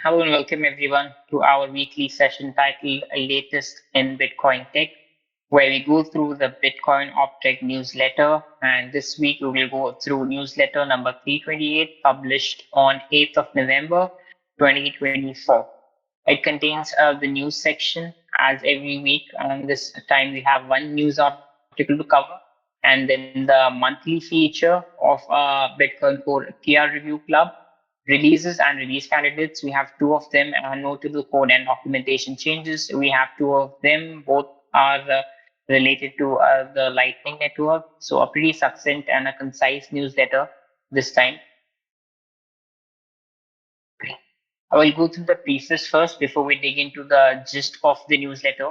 Hello and welcome everyone to our weekly session titled Latest in Bitcoin Tech, where we go through the Bitcoin Optech newsletter. And this week we will go through newsletter number 328, published on 8th of November 2024. It contains the news section as every week, and this time we have one news article to cover, and then the monthly feature of Bitcoin Core TR Review Club releases and release candidates. We have two of them, notable code and documentation changes. We have two of them, both are related to the Lightning Network. So a pretty succinct and a concise newsletter this time. I will go through the preface first before we dig into the gist of the newsletter.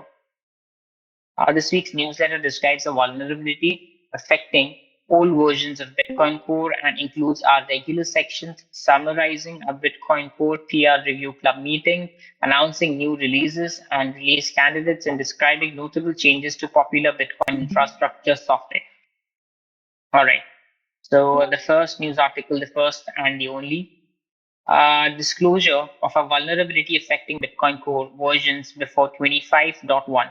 This week's newsletter describes a vulnerability affecting all versions of Bitcoin Core and includes our regular sections summarizing a Bitcoin Core TR Review Club meeting, announcing new releases and release candidates, and describing notable changes to popular Bitcoin infrastructure software. All right. So the first news article, the first and the only, disclosure of a vulnerability affecting Bitcoin Core versions before 25.1.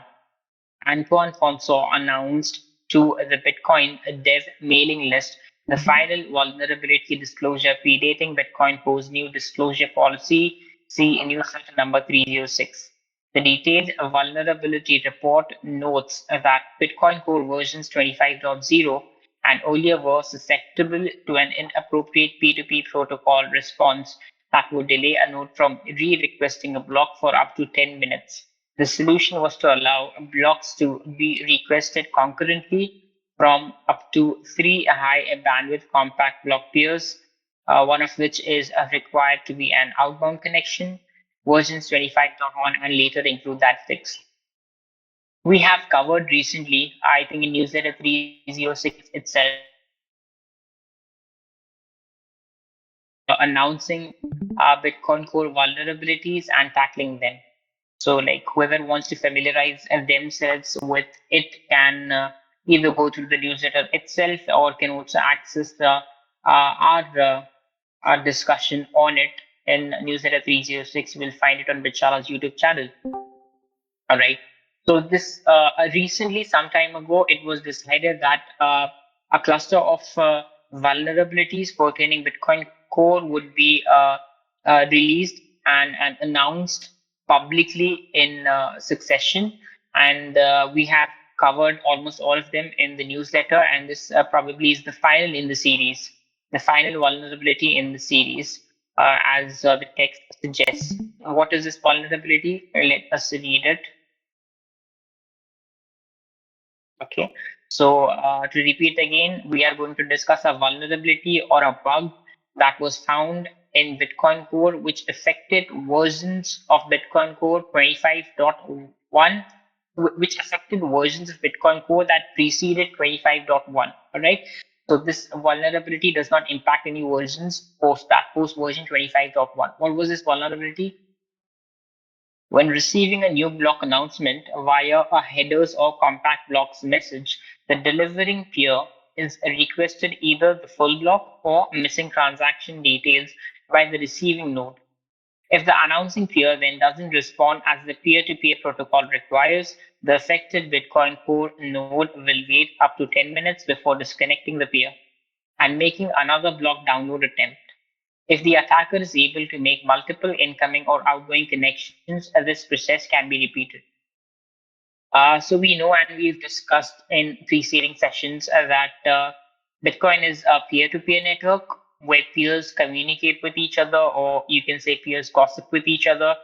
Antoine François announced to the Bitcoin dev mailing list the final vulnerability disclosure predating Bitcoin Core's new disclosure policy, see newsletter number 306. The detailed vulnerability report notes that Bitcoin Core versions 25.0 and earlier were susceptible to an inappropriate P2P protocol response that would delay a node from re-requesting a block for up to 10 minutes. The solution was to allow blocks to be requested concurrently from up to 3 high bandwidth compact block peers, one of which is required to be an outbound connection. Versions 25.1 and later include that fix. We have covered recently, I think in newsletter 306 itself, announcing Bitcoin Core vulnerabilities and tackling them. So like whoever wants to familiarize themselves with it can either go through the newsletter itself or can also access the our discussion on it in newsletter 306. You will find it on Bitshala's YouTube channel. All right. So this recently, some time ago, it was decided that a cluster of vulnerabilities pertaining Bitcoin Core would be released and announced publicly in succession, and we have covered almost all of them in the newsletter, and this probably is the final in the series, the final vulnerability in the series, as the text suggests. What is this vulnerability? Let us read it. Okay, so to repeat again, we are going to discuss a vulnerability or a bug that was found in Bitcoin Core, which affected versions of Bitcoin Core 25.1, which affected versions of Bitcoin Core that preceded 25.1. All right. So this vulnerability does not impact any versions post version 25.1. What was this vulnerability? When receiving a new block announcement via a headers or compact blocks message, the delivering peer is requested either the full block or missing transaction details by the receiving node. If the announcing peer then doesn't respond as the peer-to-peer protocol requires, the affected Bitcoin Core node will wait up to 10 minutes before disconnecting the peer and making another block download attempt. If the attacker is able to make multiple incoming or outgoing connections, this process can be repeated. So we know, and we've discussed in preceding sessions, that Bitcoin is a peer-to-peer network where peers communicate with each other, or you can say peers gossip with each other.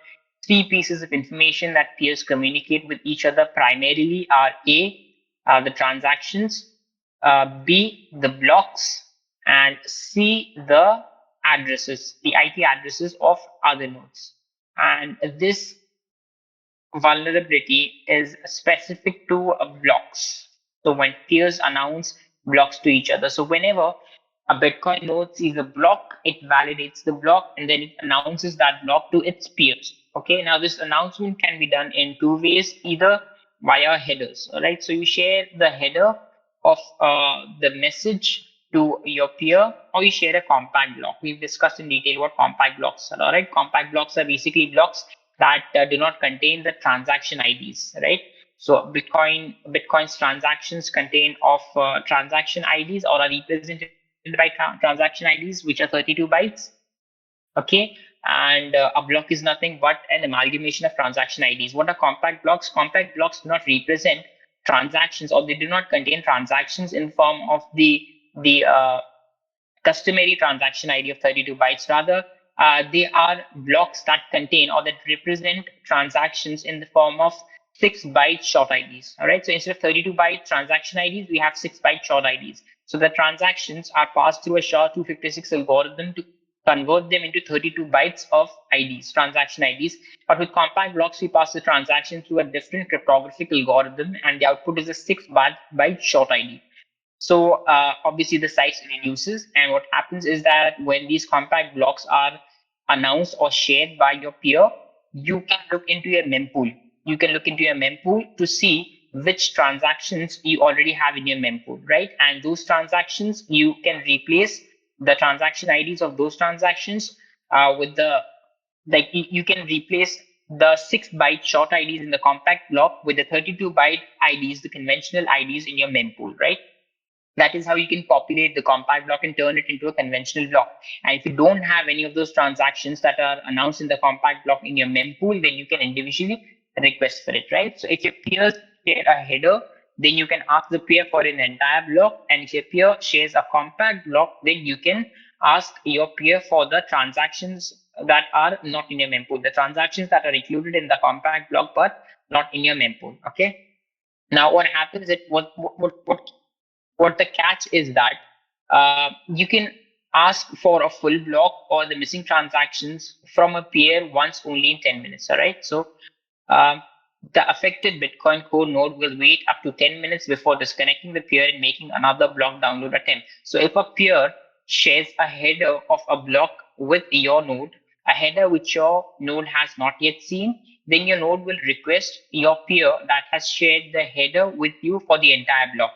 Three pieces of information that peers communicate with each other primarily are A, the transactions, B, the blocks, and C, the addresses, the IP addresses of other nodes. And this vulnerability is specific to blocks. So when peers announce blocks to each other. So whenever a Bitcoin node sees a block, it validates the block and then it announces that block to its peers. Okay, now this announcement can be done in two ways, either via headers. All right, so you share the header of the message to your peer, or you share a compact block. We've discussed in detail what compact blocks are. All right, compact blocks are basically blocks that do not contain the transaction IDs, right? So Bitcoin's transactions contain of transaction IDs or are represented by transaction IDs, which are 32 bytes. Okay, and a block is nothing but an amalgamation of transaction IDs. What are compact blocks? Compact blocks do not represent transactions, or they do not contain transactions in form of the customary transaction ID of 32 bytes. Rather, they are blocks that contain or that represent transactions in the form of 6-byte short IDs. All right. So instead of 32-byte transaction IDs, we have 6-byte short IDs. So the transactions are passed through a SHA-256 algorithm to convert them into 32 bytes of IDs, transaction IDs. But with compact blocks, we pass the transaction through a different cryptographic algorithm, and the output is a 6-byte short ID. So obviously the size reduces, and what happens is that when these compact blocks are announced or shared by your peer, you can look into your mempool. You can look into your mempool to see which transactions you already have in your mempool, right? And those transactions, you can replace the transaction IDs of those transactions with the, like, you can replace the 6-byte short IDs in the compact block with the 32-byte IDs, the conventional IDs in your mempool, right? That is how you can populate the compact block and turn it into a conventional block. And if you don't have any of those transactions that are announced in the compact block in your mempool, then you can individually request for it, right? So if your peers share a header, then you can ask the peer for an entire block. And if your peer shares a compact block, then you can ask your peer for the transactions that are not in your mempool, the transactions that are included in the compact block but not in your mempool. Okay. Now what happens is what the catch is that you can ask for a full block or the missing transactions from a peer once only in 10 minutes. All right. So um, the affected Bitcoin Core node will wait up to 10 minutes before disconnecting the peer and making another block download attempt. So if a peer shares a header of a block with your node, a header which your node has not yet seen, then your node will request your peer that has shared the header with you for the entire block.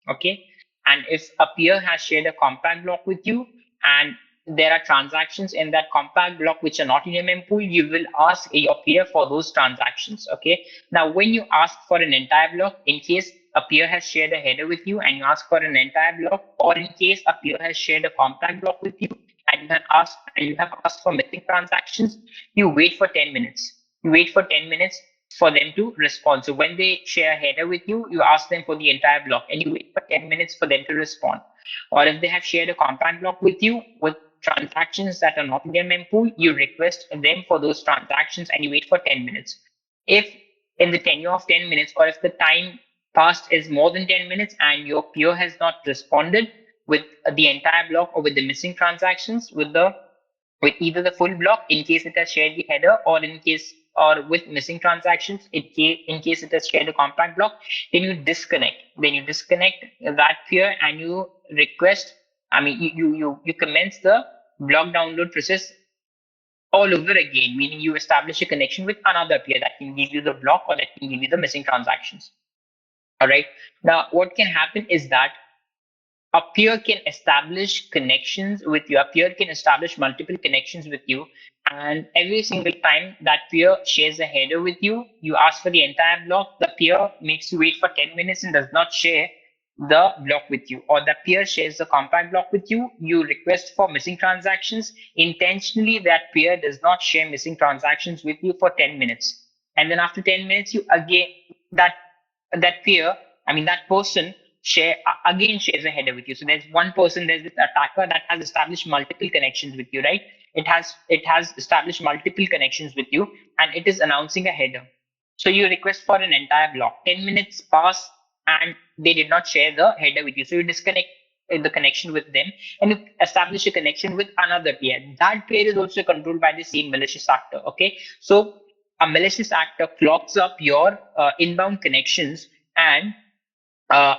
Okay. And if a peer has shared a compact block with you and there are transactions in that compact block which are not in your mempool, you will ask your peer for those transactions. Okay. Now, when you ask for an entire block, in case a peer has shared a header with you and you ask for an entire block, or in case a peer has shared a compact block with you and you have asked for missing transactions, you wait for 10 minutes. You wait for 10 minutes for them to respond. So when they share a header with you, you ask them for the entire block and you wait for 10 minutes for them to respond. Or if they have shared a compact block with you with transactions that are not in their mempool, you request them for those transactions and you wait for 10 minutes. If in the tenure of 10 minutes, or if the time passed is more than 10 minutes and your peer has not responded with the entire block or with the missing transactions, with either the full block in case it has shared the header, or in case, or with missing transactions in case it has shared a compact block, then you disconnect that peer and you request, you commence the block download process all over again, meaning you establish a connection with another peer that can give you the block or that can give you the missing transactions. All right. Now what can happen is that a peer can establish connections with you. A peer can establish multiple connections with you. And every single time that peer shares a header with you, you ask for the entire block. The peer makes you wait for 10 minutes and does not share the block with you. Or the peer shares the compact block with you. You request for missing transactions. Intentionally, that peer does not share missing transactions with you for 10 minutes. And then after 10 minutes, you again, that peer, that person shares a header with you. So there's this attacker that has established multiple connections with you, right? It has established multiple connections with you, and it is announcing a header. So you request for an entire block. 10 minutes pass and they did not share the header with you. So you disconnect the connection with them and you establish a connection with another peer. That peer is also controlled by the same malicious actor. Okay. So a malicious actor clogs up your inbound connections and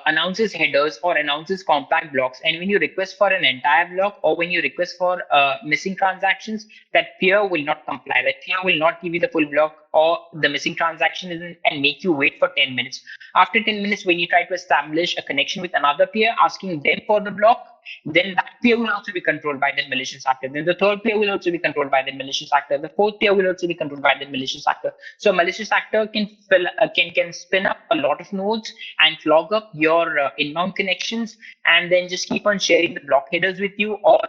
announces headers or announces compact blocks. And when you request for an entire block or when you request for missing transactions, that peer will not comply. That peer will not give you the full block or the missing transaction and make you wait for 10 minutes. After 10 minutes, when you try to establish a connection with another peer, asking them for the block, then that peer will also be controlled by that malicious actor. Then the third peer will also be controlled by that malicious actor. The fourth peer will also be controlled by that malicious actor. So a malicious actor can spin up a lot of nodes and clog up your inbound connections, and then just keep on sharing the block headers with you or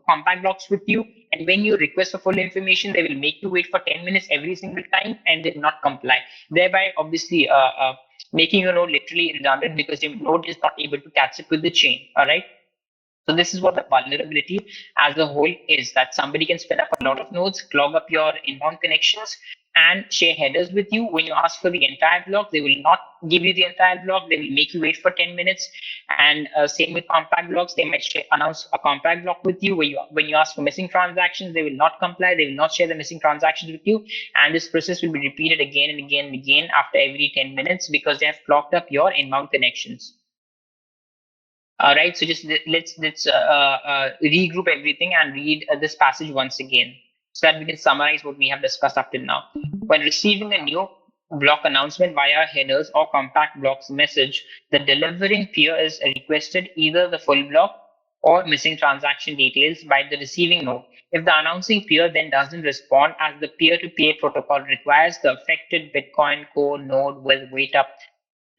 compact blocks with you. And when you request for full information, they will make you wait for 10 minutes every single time and then not comply, thereby obviously making your node literally redundant because your node is not able to catch up with the chain. All right. So this is what the vulnerability as a whole is, that somebody can spin up a lot of nodes, clog up your inbound connections, and share headers with you. When you ask for the entire block, they will not give you the entire block. They will make you wait for 10 minutes. And same with compact blocks. They might announce a compact block with you. When you ask for missing transactions, they will not comply. They will not share the missing transactions with you. And this process will be repeated again and again and again after every 10 minutes because they have clogged up your inbound connections. All right, so just let's regroup everything and read this passage once again so that we can summarize what we have discussed up till now. When receiving a new block announcement via headers or compact blocks message, the delivering peer is requested either the full block or missing transaction details by the receiving node. If the announcing peer then doesn't respond, as the peer-to-peer protocol requires, the affected Bitcoin Core node will wait up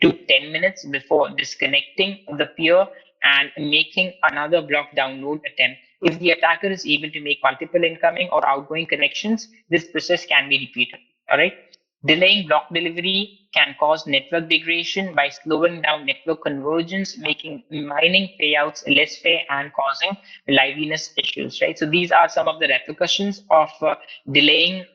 to 10 minutes before disconnecting the peer and making another block download attempt. If the attacker is able to make multiple incoming or outgoing connections, this process can be repeated. All right. Delaying block delivery can cause network degradation by slowing down network convergence, making mining payouts less fair and causing liveliness issues. Right. So these are some of the repercussions of delaying.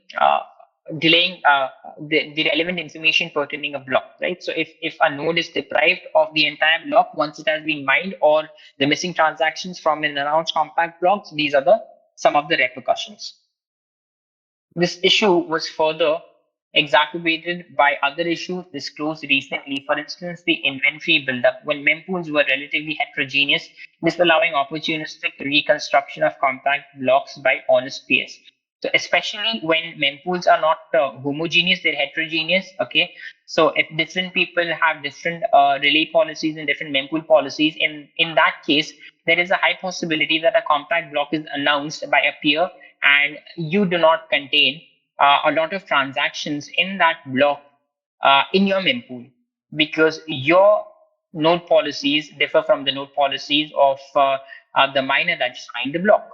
The relevant information pertaining a block, right? So if a node is deprived of the entire block once it has been mined, or the missing transactions from an announced compact blocks, these are some of the repercussions. This issue was further exacerbated by other issues disclosed recently. For instance, the inventory buildup when mempools were relatively heterogeneous, disallowing opportunistic reconstruction of compact blocks by honest peers. So especially when mempools are not homogeneous, they're heterogeneous. Okay, so if different people have different relay policies and different mempool policies, in that case, there is a high possibility that a compact block is announced by a peer and you do not contain a lot of transactions in that block in your mempool because your node policies differ from the node policies of the miner that just mined the block.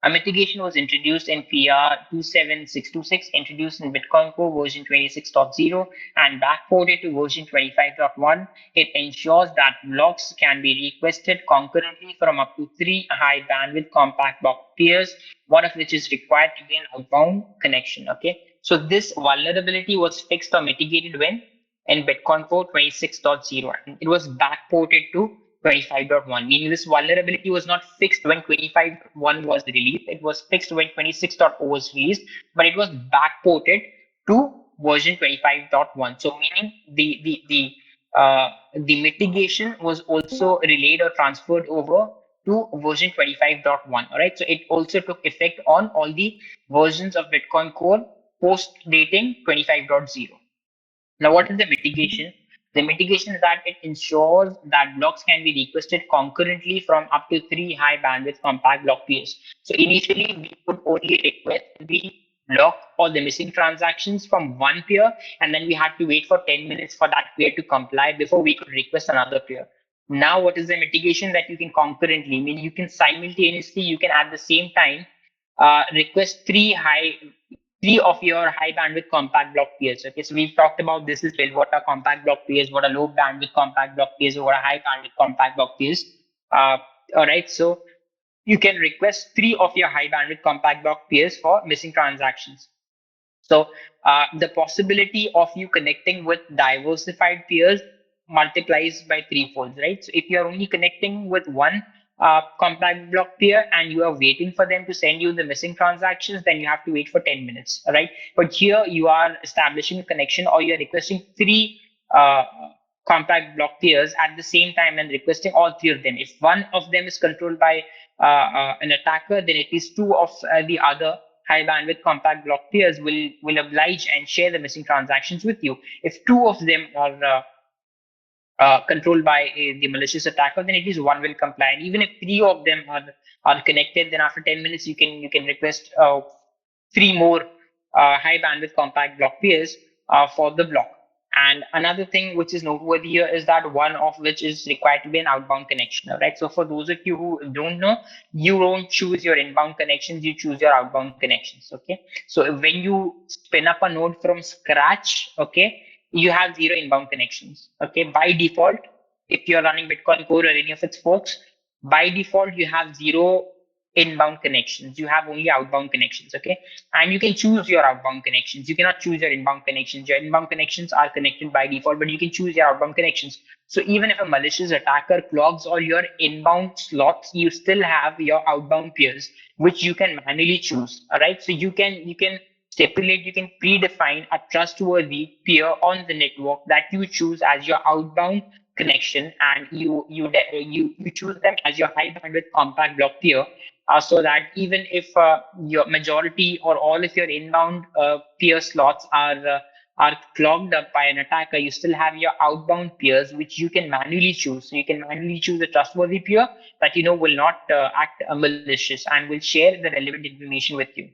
A mitigation was introduced in PR 27626, introduced in Bitcoin Core version 26.0 and backported to version 25.1. It ensures that blocks can be requested concurrently from up to 3 high bandwidth compact block peers, one of which is required to gain outbound connection. Okay, so this vulnerability was fixed or mitigated when in Bitcoin Core 26.0. It was backported to 25.1, meaning this vulnerability was not fixed when 25.1 was released. It was fixed when 26.0 was released, but it was backported to version 25.1. So meaning the mitigation was also relayed or transferred over to version 25.1. All right. So it also took effect on all the versions of Bitcoin Core post dating 25.0. Now, what is the mitigation? The mitigation is that it ensures that blocks can be requested concurrently from up to 3 high bandwidth compact block peers. So initially, we could only request the block or the missing transactions from one peer, and then we had to wait for 10 minutes for that peer to comply before we could request another peer. Now, what is the mitigation that you can concurrently? I mean, you can simultaneously, you can at the same time request three of your high bandwidth compact block peers. Okay, so we've talked about this as well. What are compact block peers? What are low bandwidth compact block peers? What are high bandwidth compact block peers? All right, so you can request 3 of your high bandwidth compact block peers for missing transactions. So the possibility of you connecting with diversified peers multiplies by threefold, right? So if you are only connecting with one compact block peer and you are waiting for them to send you the missing transactions, then you have to wait for 10 minutes, all right? But here you are establishing a connection, or you're requesting 3 compact block peers at the same time and requesting all 3 of them. If one of them is controlled by an attacker, then at least 2 of the other high bandwidth compact block peers will oblige and share the missing transactions with you. If 2 of them are controlled by the malicious attacker, then at least one will comply. And even if three of them are connected, then after 10 minutes you can request three more high bandwidth compact block peers for the block. And another thing which is noteworthy here is that one of which is required to be an outbound connection. Right. So for those of you who don't know, you don't choose your inbound connections, you choose your outbound connections. Okay. So when you spin up a node from scratch, okay, you have zero inbound connections. Okay. By default, if you're running Bitcoin Core or any of its forks, by default, you have zero inbound connections. You have only outbound connections. Okay. And you can choose your outbound connections. You cannot choose your inbound connections. Your inbound connections are connected by default, but you can choose your outbound connections. So even if a malicious attacker clogs all your inbound slots, you still have your outbound peers, which you can manually choose. All right. So you can stipulate, you can predefine a trustworthy peer on the network that you choose as your outbound connection, and you choose them as your high bandwidth compact block peer, so that even if your majority or all of your inbound peer slots are clogged up by an attacker, you still have your outbound peers which you can manually choose. So you can manually choose a trustworthy peer that you know will not act malicious and will share the relevant information with you.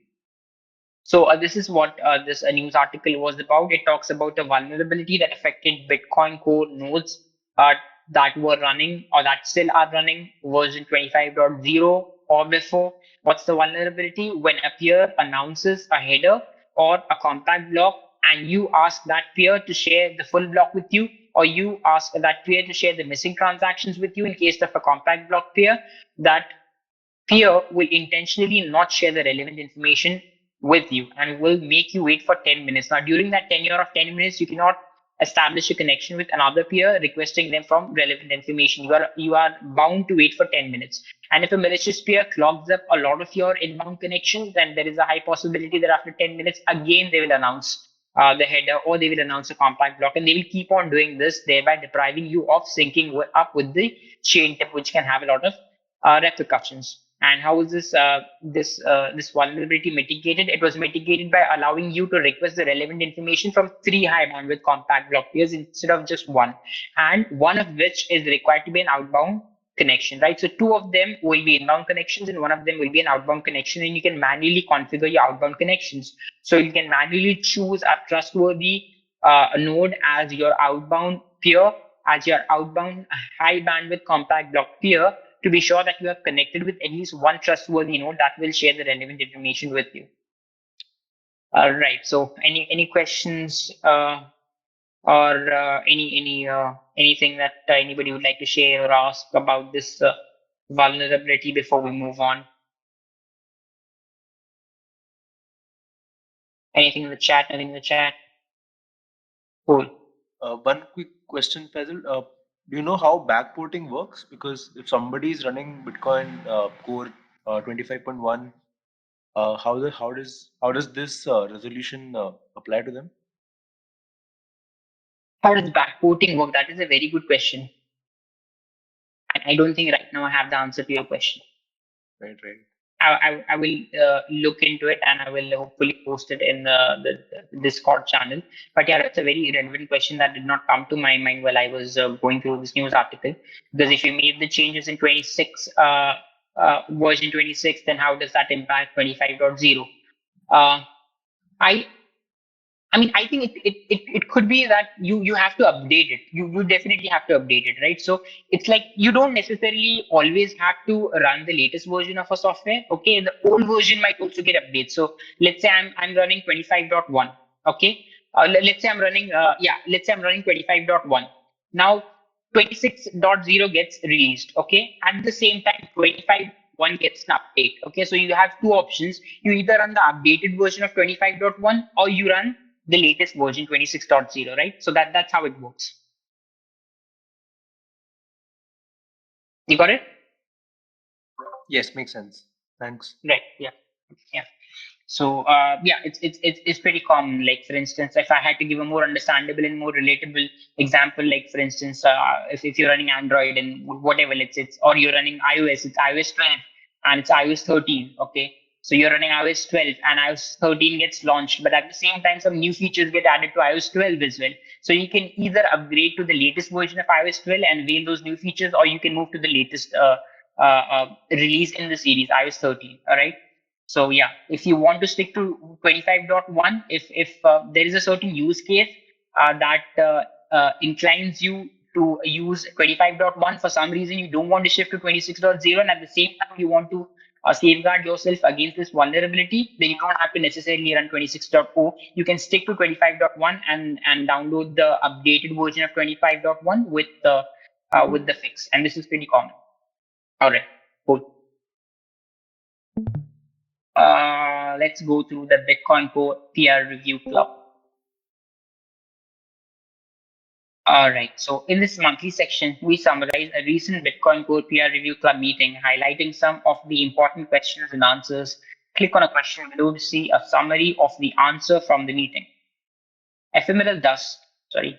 So this is what this news article was about. It talks about a vulnerability that affected Bitcoin Core nodes that were running or that still are running version 25.0 or before. What's the vulnerability? When a peer announces a header or a compact block and you ask that peer to share the full block with you, or you ask that peer to share the missing transactions with you in case of a compact block peer, that peer will intentionally not share the relevant information with you and will make you wait for 10 minutes. Now, during that tenure of 10 minutes, you cannot establish a connection with another peer requesting them from relevant information. You are bound to wait for 10 minutes. And if a malicious peer clogs up a lot of your inbound connections, then there is a high possibility that after 10 minutes, again, they will announce the header, or they will announce a compact block, and they will keep on doing this, thereby depriving you of syncing up with the chain tip, which can have a lot of repercussions. And how is this vulnerability mitigated? It was mitigated by allowing you to request the relevant information from three high bandwidth compact block peers instead of just one, and one of which is required to be an outbound connection, right? So two of them will be inbound connections and one of them will be an outbound connection, and you can manually configure your outbound connections. So you can manually choose a trustworthy node as your outbound peer, as your outbound high bandwidth compact block peer, to be sure that you are connected with at least one trustworthy node that will share the relevant information with you. All right. So, any questions or anything that anybody would like to share or ask about this vulnerability before we move on? Anything in the chat? Nothing in the chat. Cool. One quick question, Fazil. Do you know how backporting works? Because if somebody is running Bitcoin Core 25.1, how does this resolution apply to them? How does backporting work? That is a very good question. And I don't think right now I have the answer to your question. Right, right. I will look into it and I will hopefully post it in the Discord channel. But yeah, that's a very relevant question that did not come to my mind while I was going through this news article. Because if you made the changes in 26, version 26, then how does that impact 25.0? I I mean, I think it could be that you have to update it. You definitely have to update it, right? So it's like you don't necessarily always have to run the latest version of a software. Okay, the old version might also get updated. So let's say I'm running 25.1. Okay, let's say I'm running let's say I'm running 25.1. Now 26.0 gets released. Okay, at the same time 25.1 gets an update. Okay, so you have two options. You either run the updated version of 25.1 or you run the latest version 26.0, right? So that's how it works. You got it? Yes, makes sense. Thanks. Right. Yeah. Yeah. So yeah, it's pretty common. Like for instance, if I had to give a more understandable and more relatable example, like for instance, if you're running Android and whatever, it's or you're running iOS, it's iOS 12 and it's iOS 13. Okay. So you're running iOS 12 and iOS 13 gets launched, but at the same time, some new features get added to iOS 12 as well. So you can either upgrade to the latest version of iOS 12 and avail those new features, or you can move to the latest release in the series, iOS 13. All right. So yeah, if you want to stick to 25.1, if there is a certain use case that inclines you to use 25.1, for some reason you don't want to shift to 26.0, and at the same time you want to safeguard yourself against this vulnerability, then you don't have to necessarily run 26.0. You can stick to 25.1 and download the updated version of 25.1 with the fix, and this is pretty common. All right, cool. Let's go through the Bitcoin Core PR Review Club. All right. So in this monthly section, we summarize a recent Bitcoin Core PR Review Club meeting, highlighting some of the important questions and answers. Click on a question below to see a summary of the answer from the meeting. Ephemeral Dust, sorry.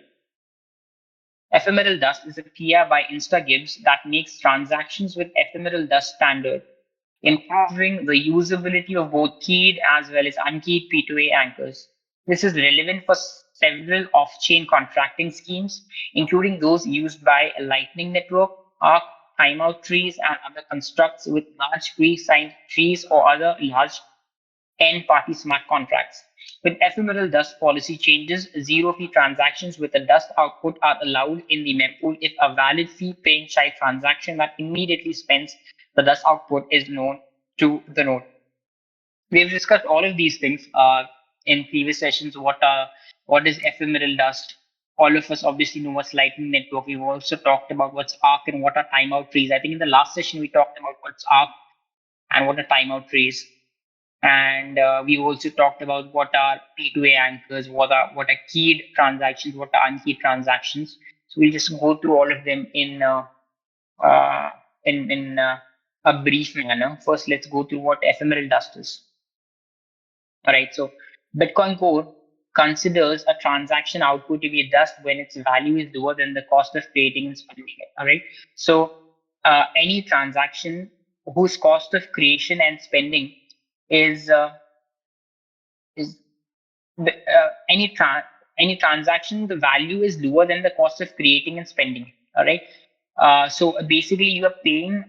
Ephemeral Dust is a PR by InstaGibbs that makes transactions with Ephemeral Dust standard, improving the usability of both keyed as well as unkeyed P2A anchors. This is relevant for several off-chain contracting schemes, including those used by a Lightning Network, ARC, timeout trees, and other constructs with large pre-signed trees or other large end-party smart contracts. With ephemeral dust policy changes, zero-fee transactions with a dust output are allowed in the mempool if a valid fee-paying child transaction that immediately spends the dust output is known to the node. We've discussed all of these things in previous sessions. What is ephemeral dust? All of us obviously know what's Lightning Network. We've also talked about what's ARC and what are timeout trees. I think in the last session we talked about what's ARC and what are timeout trees. And we've also talked about what are P2A anchors, what are keyed transactions, what are unkeyed transactions. So we'll just go through all of them uh, in a brief manner. First, let's go through what ephemeral dust is. All right, so Bitcoin Core considers a transaction output to be dust when its value is lower than the cost of creating and spending it. All right, so any transaction whose cost of creation and spending is is any transaction, the value is lower than the cost of creating and spending it. All right, so basically you are paying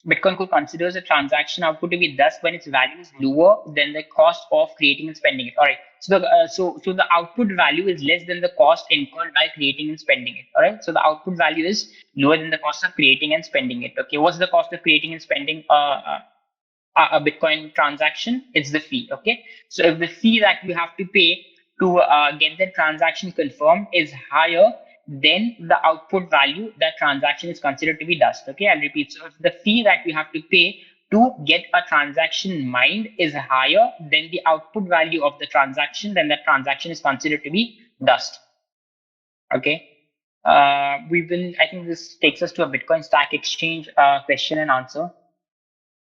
Bitcoin Core considers a transaction output to be dust when its value is lower than the cost of creating and spending it. All right. So the output value is less than the cost incurred by creating and spending it. All right. So the output value is lower than the cost of creating and spending it. Okay. What's the cost of creating and spending a Bitcoin transaction? It's the fee. Okay. So if the fee that you have to pay to get the transaction confirmed is higher, then the output value, that transaction is considered to be dust. Okay, I'll repeat. So if the fee that you have to pay to get a transaction mined is higher than the output value of the transaction, then that transaction is considered to be dust. Okay. I think this takes us to a Bitcoin Stack Exchange question and answer.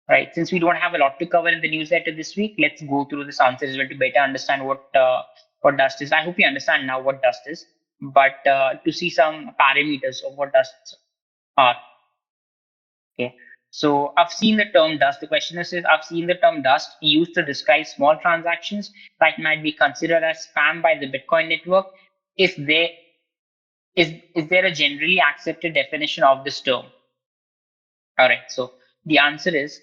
Right. Since we don't have a lot to cover in the newsletter this week, let's go through this answer as well to better understand what dust is. I hope you understand now what dust is, but to see some parameters of what dusts are. Okay. So I've seen the term dust. The questioner says, I've seen the term dust used to describe small transactions that might be considered as spam by the Bitcoin network. If there is there a generally accepted definition of this term? All right. So the answer is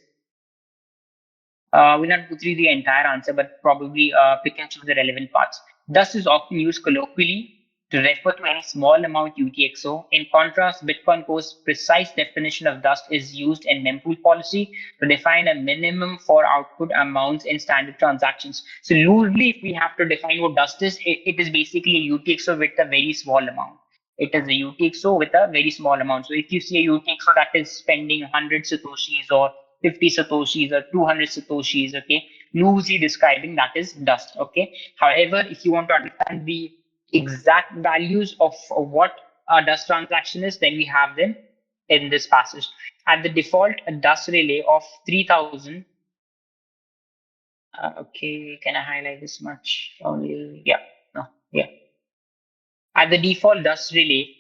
we'll not go through the entire answer, but probably pick and choose the relevant parts. Dust is often used colloquially to refer to any small amount UTXO. In contrast, Bitcoin Core's precise definition of dust is used in mempool policy to define a minimum for output amounts in standard transactions. So loosely, if we have to define what dust is, it is basically a UTXO with a very small amount. It is a UTXO with a very small amount. So if you see a UTXO that is spending 100 Satoshis or 50 Satoshis or 200 Satoshis, okay, loosely describing that is dust, okay. However, if you want to understand the exact values of what a dust transaction is, then we have them in this passage. At the default, a dust relay of 3000. Okay, can I highlight this much? Only, yeah, no, yeah. At the default dust relay,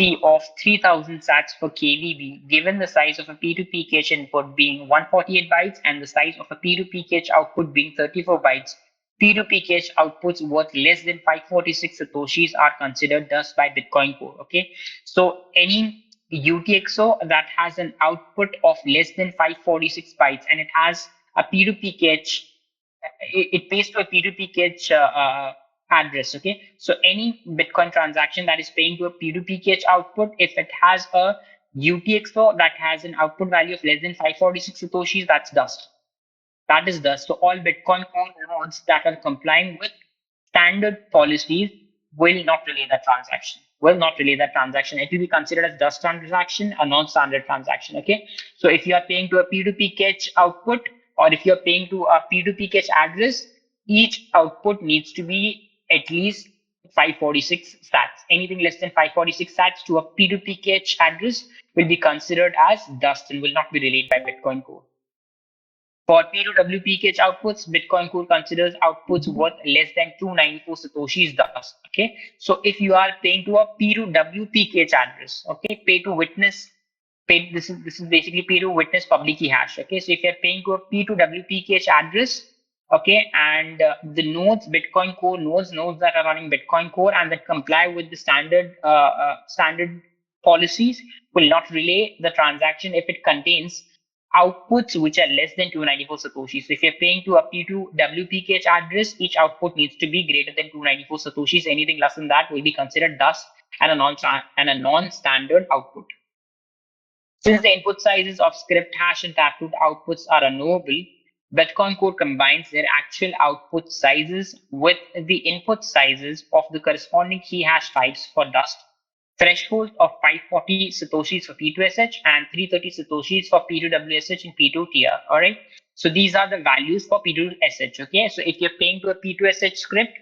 C of 3000 sats per kVB, given the size of a P2P input being 148 bytes and the size of a P2P output being 34 bytes, P2P outputs worth less than 546 satoshis are considered dust by Bitcoin Core. Okay, so any UTXO that has an output of less than 546 bytes and it has a P2P cache, it pays to a P2P cache address. Okay, so any Bitcoin transaction that is paying to a P2P cache output, if it has a UTXO that has an output value of less than 546 satoshis, that's dust. That is dust. So all Bitcoin Core nodes that are complying with standard policies will not relay that transaction. Will not relay that transaction. It will be considered as dust transaction, a non-standard transaction. Okay. So if you are paying to a P2P cache output, or if you're paying to a P2P cache address, each output needs to be at least 546 sats. Anything less than 546 sats to a P2P cache address will be considered as dust and will not be relayed by Bitcoin Core. For P2WPKH outputs, Bitcoin Core considers outputs worth less than 294 satoshis dust. Okay, so if you are paying to a P2WPKH address, okay, pay to witness, this is basically pay to witness public key hash. Okay, so if you're paying to a P2WPKH address, okay, and the nodes, Bitcoin Core nodes that are running Bitcoin Core and that comply with the standard policies will not relay the transaction if it contains outputs which are less than 294 satoshis. So if you're paying to a P2WPKH address, each output needs to be greater than 294 satoshis. Anything less than that will be considered dust and a non-standard output. Since the input sizes of script hash and taproot outputs are unknowable, Bitcoin Core combines their actual output sizes with the input sizes of the corresponding key hash types for dust, threshold of 540 satoshis for P2SH and 330 satoshis for P2WSH and P2TR. All right. So these are the values for P2SH. Okay. So if you're paying to a P2SH script,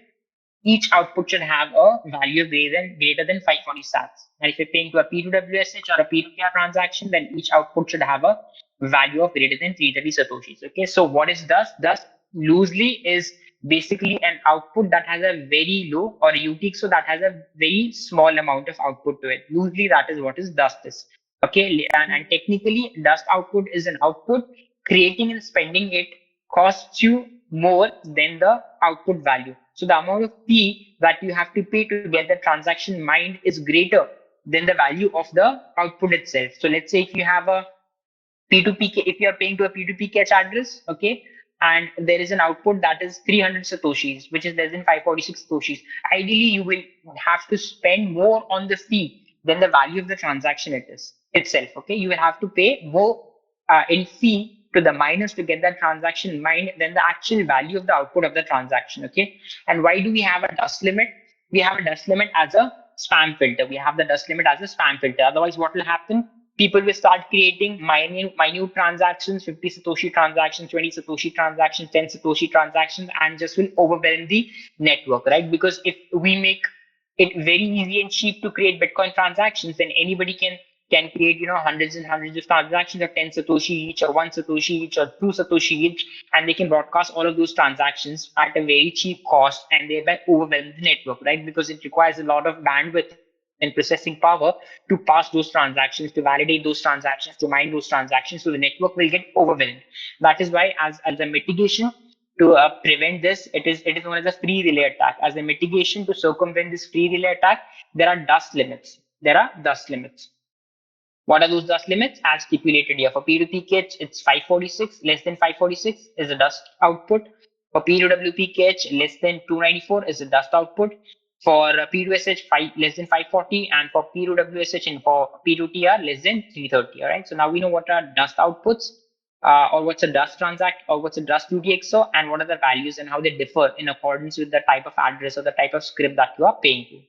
each output should have a value of greater than 540 sats. And if you're paying to a P2WSH or a P2TR transaction, then each output should have a value of greater than 330 satoshis. Okay, so what is dust? Dust loosely is basically an output that has a very low, or a UTXO that has a very small amount of output to it. Loosely, that is what is dust is. Okay, and technically, dust output is an output. Creating and spending it costs you more than the output value. So the amount of fee that you have to pay to get the transaction mined is greater than the value of the output itself. So let's say if you have a P2P, if you are paying to a P2P cache address, okay, and there is an output that is 300 satoshis, which is less than 546 satoshis. Ideally, you will have to spend more on the fee than the value of the transaction itself. Okay, you will have to pay more in fee to the miners to get that transaction mined than the actual value of the output of the transaction. Okay, and why do we have a dust limit? We have a dust limit as a spam filter. We have the dust limit as a spam filter. Otherwise, what will happen? People will start creating minute transactions, 50 Satoshi transactions, 20 Satoshi transactions, 10 Satoshi transactions, and just will overwhelm the network, right? Because if we make it very easy and cheap to create Bitcoin transactions, then anybody can create, hundreds and hundreds of transactions of 10 Satoshi each, or 1 Satoshi each, or 2 Satoshi each, and they can broadcast all of those transactions at a very cheap cost and thereby overwhelm the network, right? Because it requires a lot of bandwidth and processing power to pass those transactions, to validate those transactions, to mine those transactions. So the network will get overwhelmed. That is why, as a mitigation to prevent this, it is known as a free relay attack. As a mitigation to circumvent this free relay attack, there are dust limits. There are dust limits. What are those dust limits? As stipulated here. For P2P cache, it's 546. Less than 546 is a dust output. For P2WP cache, less than 294 is a dust output. For P2SH, less than 540, and for P2WSH and for P2TR, less than 330. All right. So now we know what are dust outputs, or what's a dust transact, or what's a dust UTXO, and what are the values and how they differ in accordance with the type of address or the type of script that you are paying to.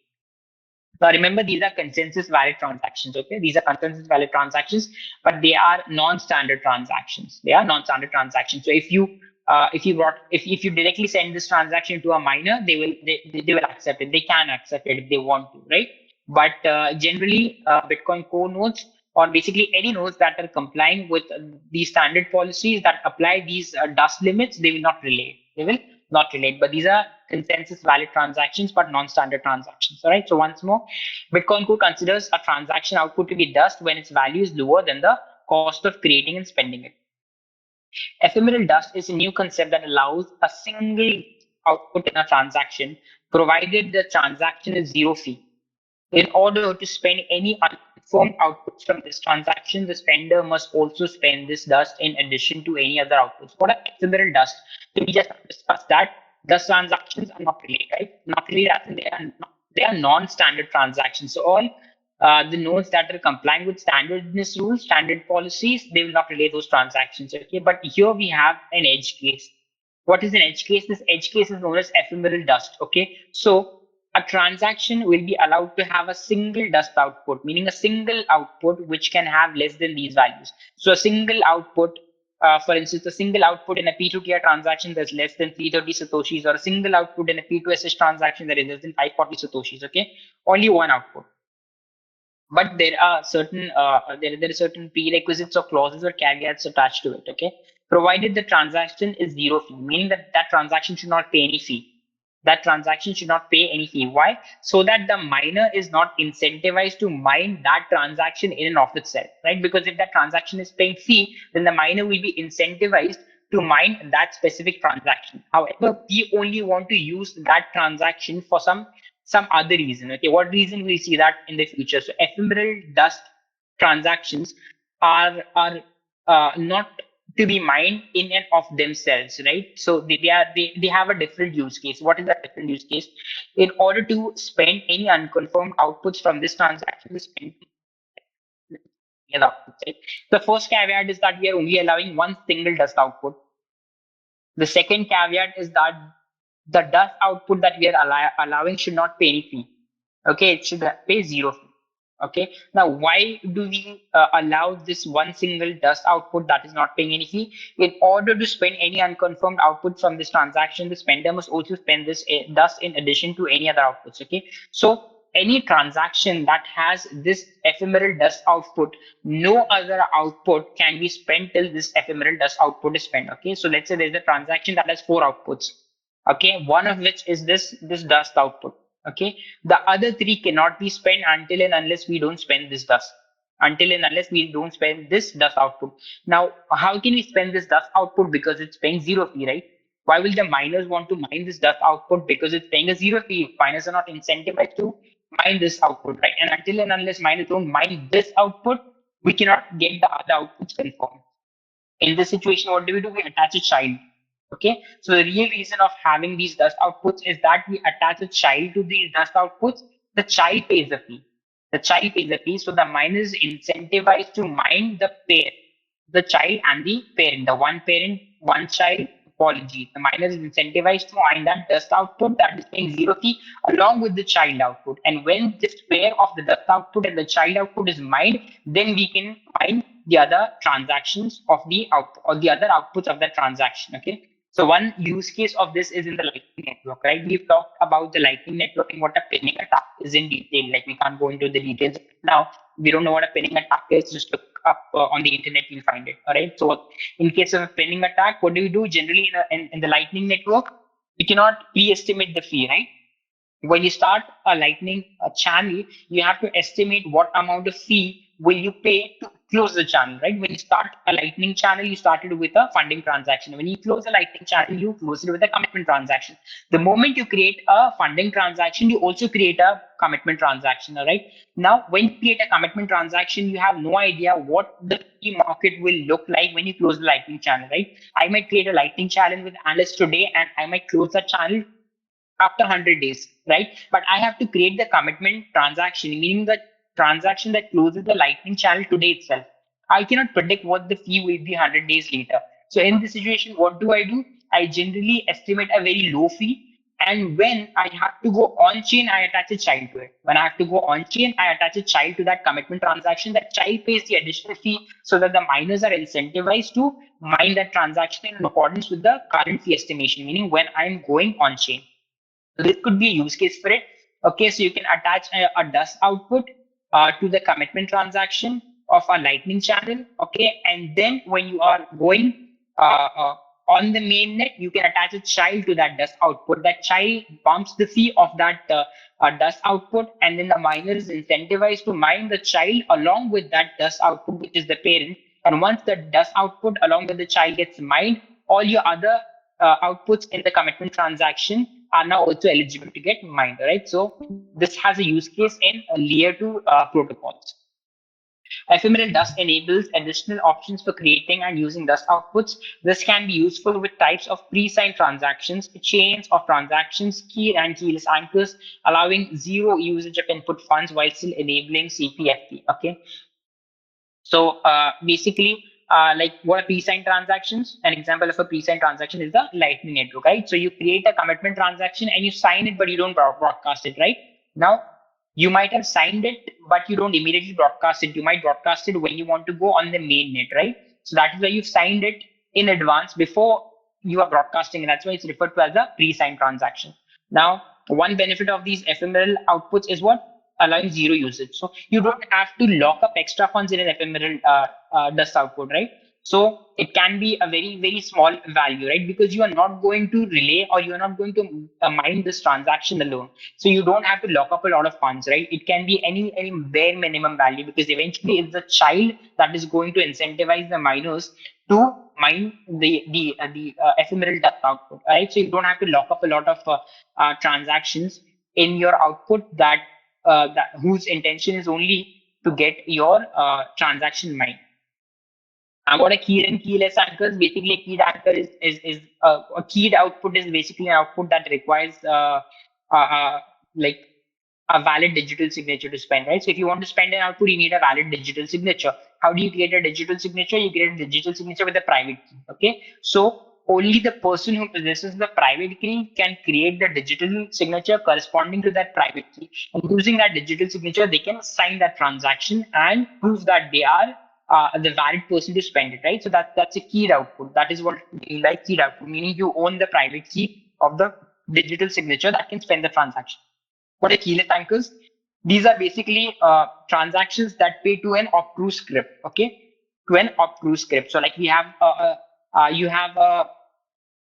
Now remember, these are consensus valid transactions. Okay, these are consensus valid transactions, but they are non-standard transactions. They are non-standard transactions. So if you directly send this transaction to a miner, they will accept it. They can accept it if they want to, right? But generally, Bitcoin Core nodes, or basically any nodes that are complying with these standard policies that apply these dust limits, they will not relay. They will not relate. But these are consensus valid transactions, but non-standard transactions. All right. So once more, Bitcoin Core considers a transaction output to be dust when its value is lower than the cost of creating and spending it. Ephemeral dust is a new concept that allows a single output in a transaction, provided the transaction is zero fee. In order to spend any unconfirmed outputs from this transaction, the spender must also spend this dust in addition to any other outputs. What are ephemeral dust? So we just discussed that the transactions are not related, right? Not related as in they are non-standard transactions. So all the nodes that are complying with standardness rules, standard policies, they will not relay those transactions. Okay, but here we have an edge case. What is an edge case? This edge case is known as ephemeral dust. Okay, so a transaction will be allowed to have a single dust output, meaning a single output which can have less than these values. So a single output, for instance, a single output in a P2TR transaction that's less than 330 satoshis, or a single output in a P2SS transaction that is less than 540 satoshis. Okay, only one output. But there are certain prerequisites or clauses or caveats attached to it. Okay, provided the transaction is zero fee, meaning that that transaction should not pay any fee. That transaction should not pay any fee. Why? So that the miner is not incentivized to mine that transaction in and of itself, right? Because if that transaction is paying fee, then the miner will be incentivized to mine that specific transaction. However, we only want to use that transaction for some other reason. Okay, what reason we see that in the future? So ephemeral dust transactions are not to be mined in and of themselves, right? So they have a different use case. What is that different use case? In order to spend any unconfirmed outputs from this transaction, we spend the outputs, right? The first caveat is that we are only allowing one single dust output. The second caveat is that the dust output that we are allowing should not pay any fee. Okay, it should pay zero fee. Okay, now why do we allow this one single dust output that is not paying any fee? In order to spend any unconfirmed output from this transaction, the spender must also spend this dust in addition to any other outputs. Okay, so any transaction that has this ephemeral dust output, no other output can be spent till this ephemeral dust output is spent. Okay, so let's say there's a transaction that has four outputs. Okay, one of which is this dust output. Okay, the other three cannot be spent until and unless we don't spend this dust, until and unless we don't spend this dust output. Now how can we spend this dust output? Because it's paying zero fee, right? Why will the miners want to mine this dust output? Because it's paying a zero fee. Miners are not incentivized to mine this output, right? And until and unless miners don't mine this output, we cannot get the other outputs confirmed. In this situation, what do? We attach a child. Okay, so the real reason of having these dust outputs is that we attach a child to these dust outputs. The child pays the fee. The child pays the fee, so the miner is incentivized to mine the pair, the child and the parent, the one parent, one child. Apology. The miner is incentivized to mine that dust output that is paying zero fee along with the child output. And when this pair of the dust output and the child output is mined, then we can mine the other transactions of the output or the other outputs of that transaction. Okay. So one use case of this is in the Lightning Network, right? We've talked about the Lightning Network and what a pinning attack is in detail. Like we can't go into the details now. We don't know what a pinning attack is. Just look up on the internet, you'll find it. All right. So in case of a pinning attack, what do we do? Generally in the Lightning Network, we cannot pre-estimate the fee, right? When you start a lightning channel, you have to estimate what amount of fee will you pay to close the channel, right? When you start a lightning channel, you started with a funding transaction. When you close a lightning channel, you close it with a commitment transaction. The moment you create a funding transaction, you also create a commitment transaction. All right, now when you create a commitment transaction, you have no idea what the fee market will look like when you close the lightning channel, right? I might create a lightning channel with analysts today and I might close the channel after 100 days, right? But I have to create the commitment transaction, meaning the transaction that closes the lightning channel today itself. I cannot predict what the fee will be 100 days later. So in this situation, what do? I generally estimate a very low fee. And when I have to go on chain, I attach a child to it. When I have to go on chain, I attach a child to that commitment transaction. That child pays the additional fee so that the miners are incentivized to mine that transaction in accordance with the current fee estimation, meaning when I'm going on chain. So this could be a use case for it. Okay, so you can attach a dust output to the commitment transaction of a lightning channel. Okay, and then when you are going on the mainnet, you can attach a child to that dust output. That child bumps the fee of that dust output, and then the miner is incentivized to mine the child along with that dust output, which is the parent. And once the dust output along with the child gets mined, all your other outputs in the commitment transaction are now also eligible to get mined, right? So this has a use case in layer 2 protocols. Ephemeral Dust enables additional options for creating and using dust outputs. This can be useful with types of pre-signed transactions, chains of transactions, keyed and keyless anchors, allowing zero usage of input funds while still enabling CPFP. Okay. So basically, like what are pre-signed transactions? An example of a pre-signed transaction is the Lightning Network, right? So you create a commitment transaction and you sign it, but you don't broadcast it, right? Now, you might have signed it, but you don't immediately broadcast it. You might broadcast it when you want to go on the mainnet, right? So that is why you've signed it in advance before you are broadcasting. And that's why it's referred to as a pre-signed transaction. Now, one benefit of these ephemeral outputs is what? Allowing zero usage. So you don't have to lock up extra funds in an ephemeral dust output, right? So it can be a very, very small value, right? Because you are not going to relay or you are not going to mine this transaction alone. So you don't have to lock up a lot of funds, right? It can be any bare minimum value because eventually it's the child that is going to incentivize the miners to mine the ephemeral dust output, right? So you don't have to lock up a lot of transactions in your output that whose intention is only to get your transaction mined. And what a keyed and keyless anchor is basically a keyed anchor is a keyed output is basically an output that requires like a valid digital signature to spend, right? So if you want to spend an output, you need a valid digital signature. How do you create a digital signature? You create a digital signature with a private key. Okay. So only the person who possesses the private key can create the digital signature corresponding to that private key. And using that digital signature, they can sign that transaction and prove that they are the valid person to spend it, right? So that's a keyed output. That is what we like keyed output, meaning you own the private key of the digital signature that can spend the transaction. What are keyless anchors? These are basically transactions that pay to an opt-through script, okay? To an opt-through script. So like we have, you have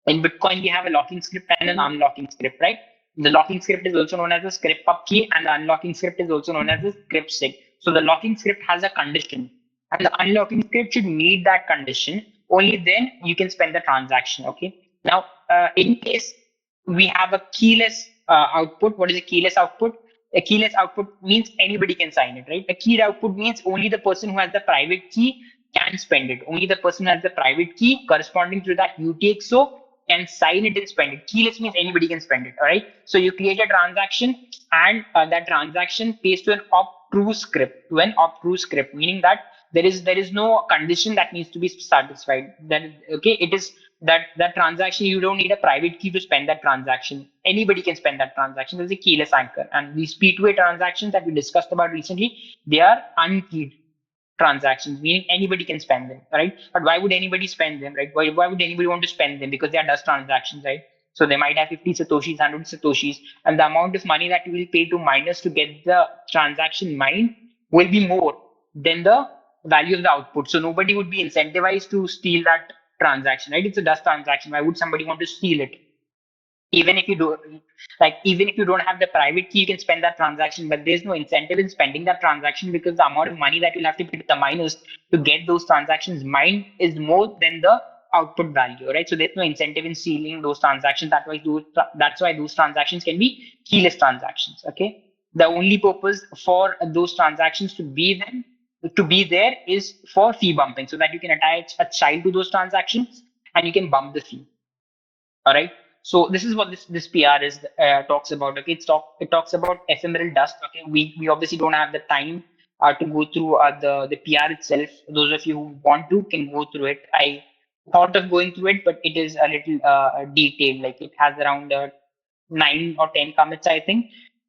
in Bitcoin, we have a locking script and an unlocking script, right? The locking script is also known as a script pub key, and the unlocking script is also known as a script sig. So the locking script has a condition, and the unlocking script should meet that condition. Only then you can spend the transaction. Okay. Now, in case we have a keyless output, what is a keyless output? A keyless output means anybody can sign it, right? A keyed output means only the person who has the private key can spend it. Only the person who has the private key corresponding to that UTXO can sign it and spend it. Keyless means anybody can spend it. All right. So you create a transaction, and that transaction pays to an opt-through script, meaning that there is no condition that needs to be satisfied. Then okay, it is that transaction. You don't need a private key to spend that transaction. Anybody can spend that transaction. There's a keyless anchor, and these P2A transactions that we discussed about recently, they are unkeyed transactions, meaning anybody can spend them, right? But why would anybody spend them, right? Why would anybody want to spend them? Because they are dust transactions, right? So they might have 50 satoshis, 100 satoshis, and the amount of money that you will pay to miners to get the transaction mined will be more than the value of the output. So nobody would be incentivized to steal that transaction, right? It's a dust transaction. Why would somebody want to steal it? Even if you do even if you don't have the private key, you can spend that transaction, but there's no incentive in spending that transaction because the amount of money that you'll have to pay to the miners to get those transactions mined is more than the output value, right? So there's no incentive in stealing those transactions. That's why those transactions can be keyless transactions. Okay. The only purpose for those transactions to be there is for fee bumping, so that you can attach a child to those transactions and you can bump the fee. All right. So this is what this PR is talks about. Okay, it talks about ephemeral dust. Okay, we obviously don't have the time to go through the PR itself. Those of you who want to can go through it. I thought of going through it, but it is a little detailed. Like it has around 9 or 10 commits, I think.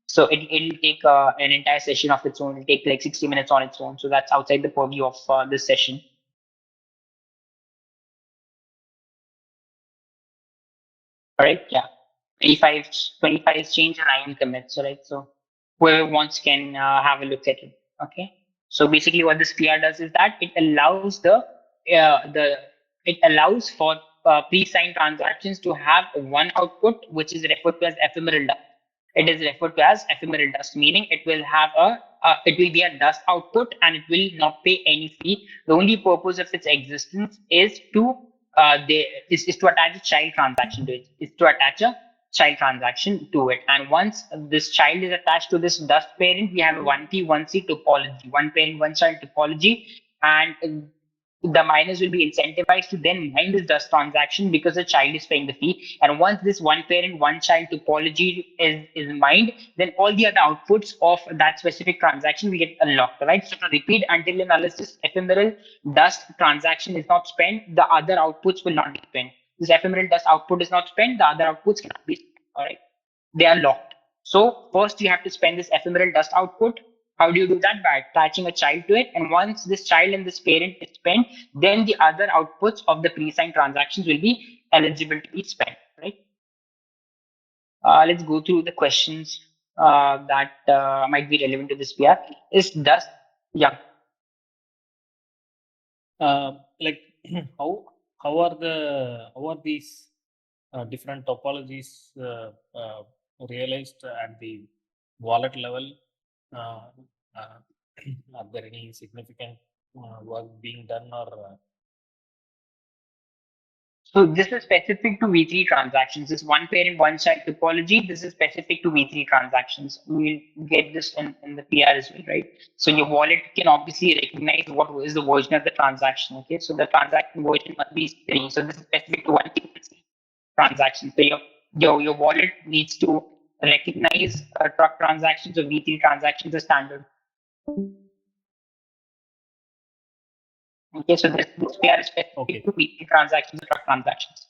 So it'll take an entire session of its own. It'll take like 60 minutes on its own. So that's outside the purview of this session. All right. Yeah. 25 is change and 9 commits. All right. So whoever wants can have a look at it. Okay. So basically, what this PR does is that it allows the it allows for pre-signed transactions to have one output, which is referred to as ephemeral dust. It is referred to as ephemeral dust, meaning it will have it will be a dust output and it will not pay any fee. The only purpose of its existence is to is to attach a child transaction to it. Is to attach a child transaction to it. And once this child is attached to this dust parent, we have a 1P, 1C topology, one parent, one child topology, and the miners will be incentivized to then mine this dust transaction because the child is paying the fee. And once this one parent, one child topology is mined, then all the other outputs of that specific transaction will get unlocked, right? So to repeat, until and unless this ephemeral dust transaction is not spent, the other outputs will not be spent. This ephemeral dust output is not spent, the other outputs cannot be spent, all right? They are locked. So first you have to spend this ephemeral dust output. How do you do that? By attaching a child to it. And once this child and this parent is spent, then the other outputs of the pre-signed transactions will be eligible to be spent, right? Let's go through the questions that might be relevant to this PR. Is dust, yeah. Like how how are these different topologies realized at the wallet level? Uh, uh, are there any significant work being done or So this is specific to V3 transactions. This one parent, one child topology, this is specific to V3 transactions. We'll get this in the PR as well, right? So your wallet can obviously recognize what is the version of the transaction. Okay, so the transaction version must be 3. So this is specific to one transaction. So your wallet needs to recognize truck transactions or V3 transactions as standard. Okay, so this PR is specific okay, to V3 transactions or truck transactions.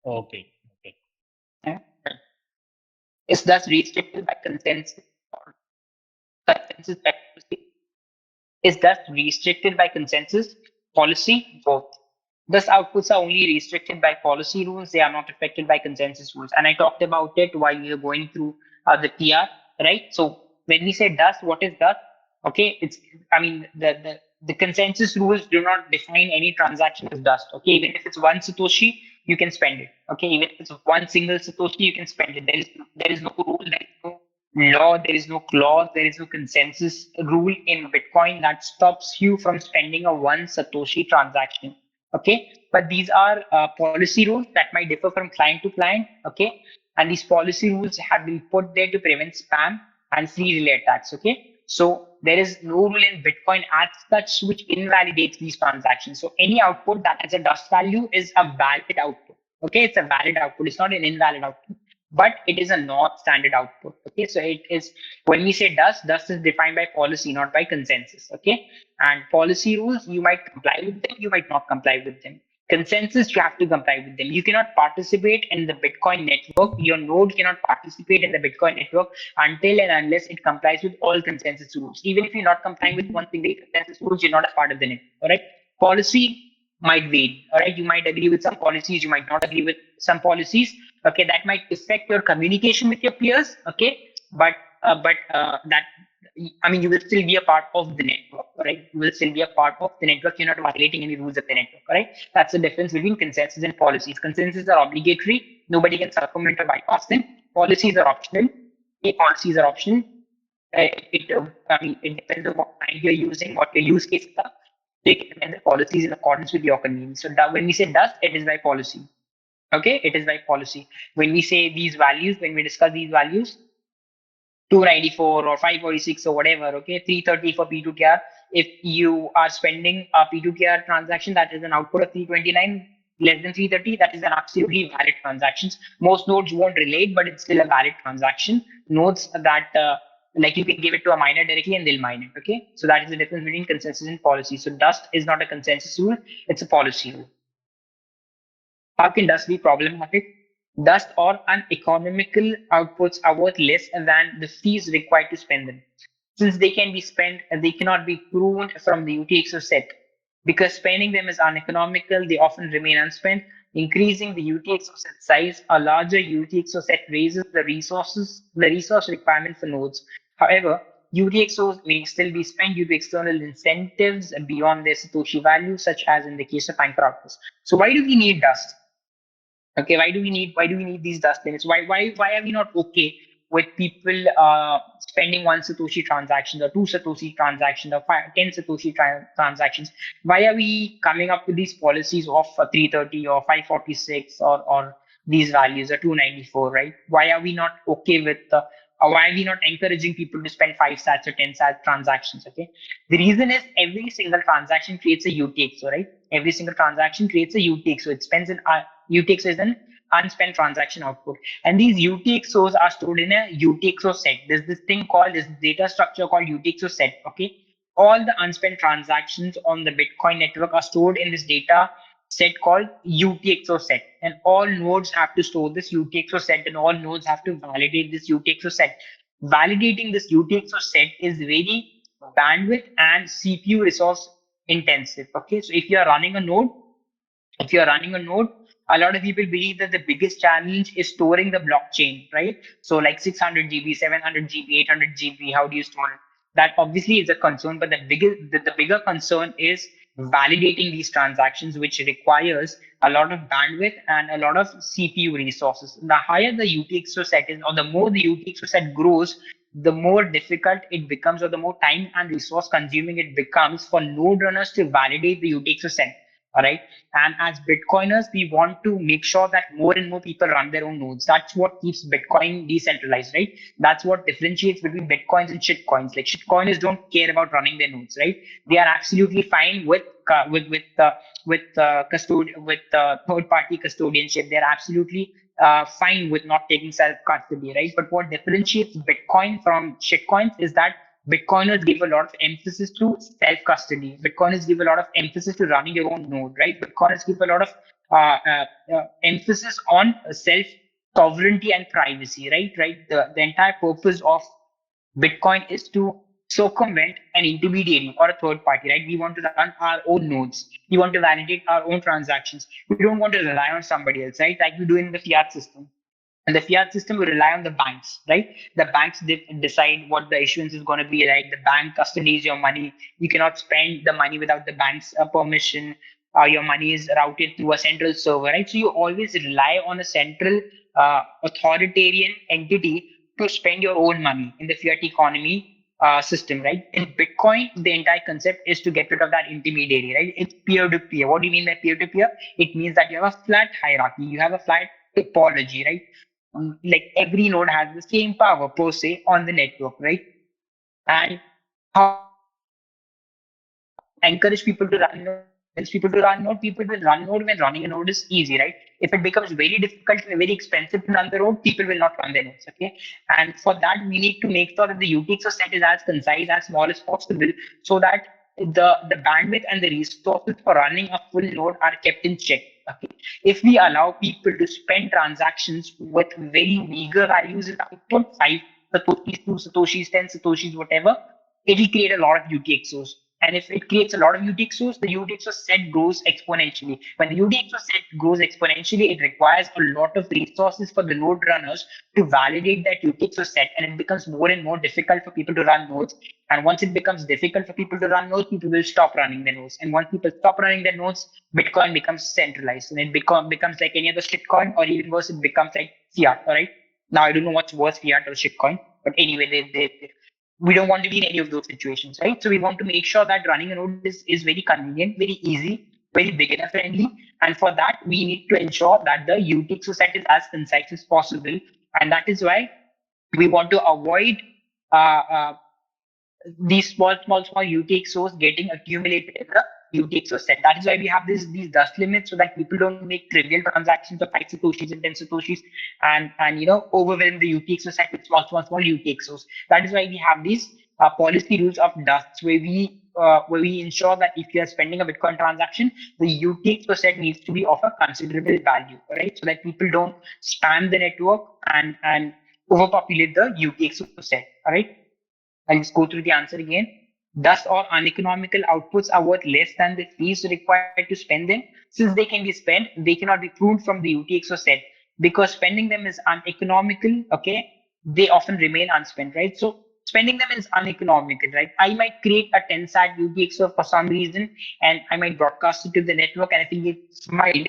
okay, okay, Yeah. Is thus restricted by consensus or consensus policy. Is thus restricted by consensus policy, both. Thus, outputs are only restricted by policy rules. They are not affected by consensus rules. And I talked about it while we were going through the PR, right? So when we say dust, what is dust? Okay, it's, I mean, the consensus rules do not define any transaction as dust. Okay, even if it's one Satoshi, you can spend it. Okay, even if it's one single Satoshi, you can spend it. There is no rule, there is no law, there is no clause, there is no consensus rule in Bitcoin that stops you from spending a one Satoshi transaction. Okay, but these are policy rules that might differ from client to client. Okay, and these policy rules have been put there to prevent spam and free relay attacks. Okay, so there is no rule in Bitcoin as such which invalidates these transactions. So any output that has a dust value is a valid output. Okay, it's a valid output, it's not an invalid output, but it is a not standard output. Okay, so it is, when we say dust is defined by policy, not by consensus. Okay, and policy rules, you might comply with them, you might not comply with them. Consensus, you have to comply with them. You cannot participate in the Bitcoin network. Your node cannot participate in the Bitcoin network until and unless it complies with all consensus rules. Even if you're not complying with one single consensus rules, you're not a part of the network. All right. Policy might vary. All right. You might agree with some policies, you might not agree with some policies. Okay, that might affect your communication with your peers. Okay, but that, I mean, you will still be a part of the network, right? You will still be a part of the network. You're not violating any rules of the network, right? That's the difference between consensus and policies. Consensus are obligatory. Nobody can circumvent or bypass them. Policies are optional. Policies are optional. I mean, it depends on what kind you're using, what your use cases are. So you can amend the policies in accordance with your convenience. So when we say does, it is by policy. Okay, it is by policy. When we say these values, when we discuss these values, 294 or 546 or whatever, okay, 330 for P2QR. If you are spending a P2QR transaction that is an output of 329 less than 330, that is an absolutely valid transaction. Most nodes won't relate, but it's still a valid transaction. Nodes that like you can give it to a miner directly and they'll mine it. Okay, so that is the difference between consensus and policy. So dust is not a consensus rule, it's a policy rule. How can dust be problematic? Dust or uneconomical outputs are worth less than the fees required to spend them. Since they can be spent, they cannot be pruned from the UTXO set. Because spending them is uneconomical, they often remain unspent. Increasing the UTXO set size, a larger UTXO set raises the resource requirement for nodes. However, UTXOs may still be spent due to external incentives beyond their Satoshi value, such as in the case of anchor outputs. So why do we need dust? Okay, why do we need these dust limits? Why are we not okay with people spending one Satoshi transaction or two Satoshi transactions or 10 Satoshi transactions? Why are we coming up with these policies of 330 or 546 or these values or 294, right? Why are we not okay with why are we not encouraging people to spend 5 sats or 10 sats transactions? Okay, the reason is every single transaction creates a UTXO, right? Every single transaction creates a UTXO. It spends an UTXO is an unspent transaction output. And these UTXOs are stored in a UTXO set. There's this thing called this data structure called UTXO set. Okay. All the unspent transactions on the Bitcoin network are stored in this data set called UTXO set. And all nodes have to store this UTXO set, and all nodes have to validate this UTXO set. Validating this UTXO set is very bandwidth and CPU resource intensive. Okay. So if you're running a node, a lot of people believe that the biggest challenge is storing the blockchain, right? So like 600 GB, 700 GB, 800 GB, how do you store it? That obviously is a concern, but the bigger concern is validating these transactions, which requires a lot of bandwidth and a lot of CPU resources. The higher the UTXO set is, or the more the UTXO set grows, the more difficult it becomes, or the more time and resource consuming it becomes for node runners to validate the UTXO set. All right. And as Bitcoiners, we want to make sure that more and more people run their own nodes. That's what keeps Bitcoin decentralized, right? That's what differentiates between Bitcoins and shitcoins. Like shitcoiners don't care about running their nodes, right? They are absolutely fine with third party custodianship. They're absolutely fine with not taking self custody, right? But what differentiates Bitcoin from shitcoins is that Bitcoiners give a lot of emphasis to self custody. Bitcoiners give a lot of emphasis to running your own node, right? Bitcoiners give a lot of emphasis on self sovereignty and privacy, right? Right. The entire purpose of Bitcoin is to circumvent an intermediary or a third party, right? We want to run our own nodes. We want to validate our own transactions. We don't want to rely on somebody else, right? Like we do in the fiat system. And the fiat system will rely on the banks, right? The banks decide what the issuance is going to be like. The bank custodies your money. You cannot spend the money without the bank's permission. Your money is routed through a central server, right? So you always rely on a central authoritarian entity to spend your own money in the fiat economy system, right? In Bitcoin, the entire concept is to get rid of that intermediary, right? It's peer to peer. What do you mean by peer to peer? It means that you have a flat hierarchy, you have a flat topology, right? Like every node has the same power per se on the network, right? And how do we encourage people to run node? Encourage people to run node. People will run node when running a node is easy, right? If it becomes very difficult and very expensive to run the node, people will not run their nodes. Okay, and for that we need to make sure that the UTXO set is as concise, as small as possible, so that the bandwidth and the resources for running a full node are kept in check. Okay, if we allow people to spend transactions with very meager values in output, 5 satoshis, 2 satoshis, 10 satoshis, whatever, it will create a lot of UTXOs. And if it creates a lot of UTXOs, the UTXO set grows exponentially. When the UTXO set grows exponentially, it requires a lot of resources for the node runners to validate that UTXO set, and it becomes more and more difficult for people to run nodes. And once it becomes difficult for people to run nodes, people will stop running their nodes. And once people stop running their nodes, Bitcoin becomes centralized, and it becomes like any other shitcoin, or even worse, it becomes like fiat. All right. Now I don't know what's worse, fiat or shitcoin, but anyway, we don't want to be in any of those situations, right? So we want to make sure that running a node is very convenient, very easy, very beginner friendly. And for that, we need to ensure that the UTXO set is as concise as possible. And that is why we want to avoid uh, uh, these small UTXOs getting accumulated in the UTXO set. That is why we have these dust limits, so that people don't make trivial transactions of 5 satoshis and 10 satoshis, and overwhelm the UTXO set with small UTXOs. That is why we have these policy rules of dust, where we ensure that if you are spending a Bitcoin transaction, the UTXO set needs to be of a considerable value, right? So that people don't spam the network and overpopulate the UTXO set. All right. I'll just go through the answer again. Thus, or uneconomical outputs are worth less than the fees required to spend them. Since they can be spent, they cannot be pruned from the UTXO set. Because spending them is uneconomical, okay, they often remain unspent, right? So spending them is uneconomical, right? I might create a 10 sat UTXO for some reason, and I might broadcast it to the network, and if it gets mined,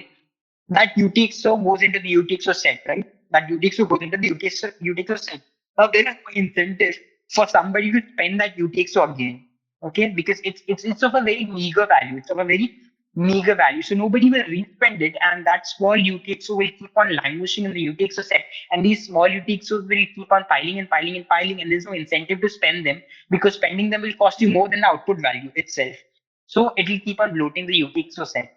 that UTXO goes into the UTXO set, right? That UTXO goes into the UTXO set. Now there is no incentive for somebody to spend that UTXO again, okay? Because it's of a very meager value. It's of a very meager value. So nobody will respend it, and that small UTXO will keep on languishing in the UTXO set. And these small UTXOs will keep on piling and piling and piling, and there's no incentive to spend them because spending them will cost you more than the output value itself. So it will keep on bloating the UTXO set.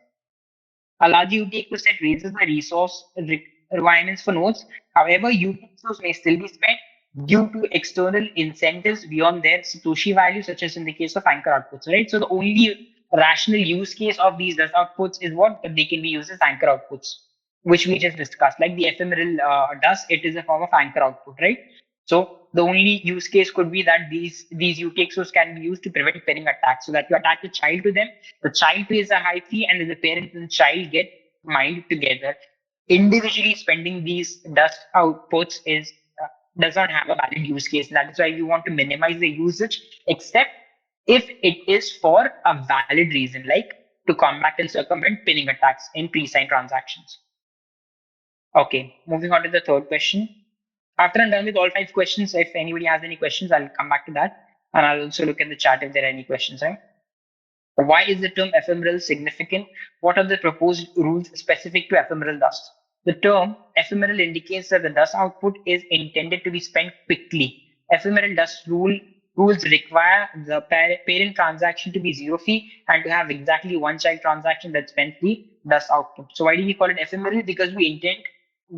A large UTXO set raises the requirements for nodes. However, UTXOs may still be spent due to external incentives beyond their Satoshi value, such as in the case of anchor outputs, right? So the only rational use case of these dust outputs is what they can be used as anchor outputs, which we just discussed. Like the ephemeral dust, it is a form of anchor output, right? So the only use case could be that these UTXOs can be used to prevent pairing attacks, so that you attach a child to them, the child pays a high fee, and then the parent and the child get mined together. Individually spending these dust outputs is does not have a valid use case. That is why we want to minimize the usage, except if it is for a valid reason, like to combat and circumvent pinning attacks in pre-signed transactions. Okay, moving on to the third question. After I'm done with all five questions, if anybody has any questions, I'll come back to that. And I'll also look at the chat if there are any questions, right? Why is the term ephemeral significant? What are the proposed rules specific to ephemeral dust? The term ephemeral indicates that the dust output is intended to be spent quickly. Ephemeral dust rules require the parent transaction to be zero fee and to have exactly one child transaction that spends the dust output. So why do we call it ephemeral? Because we intend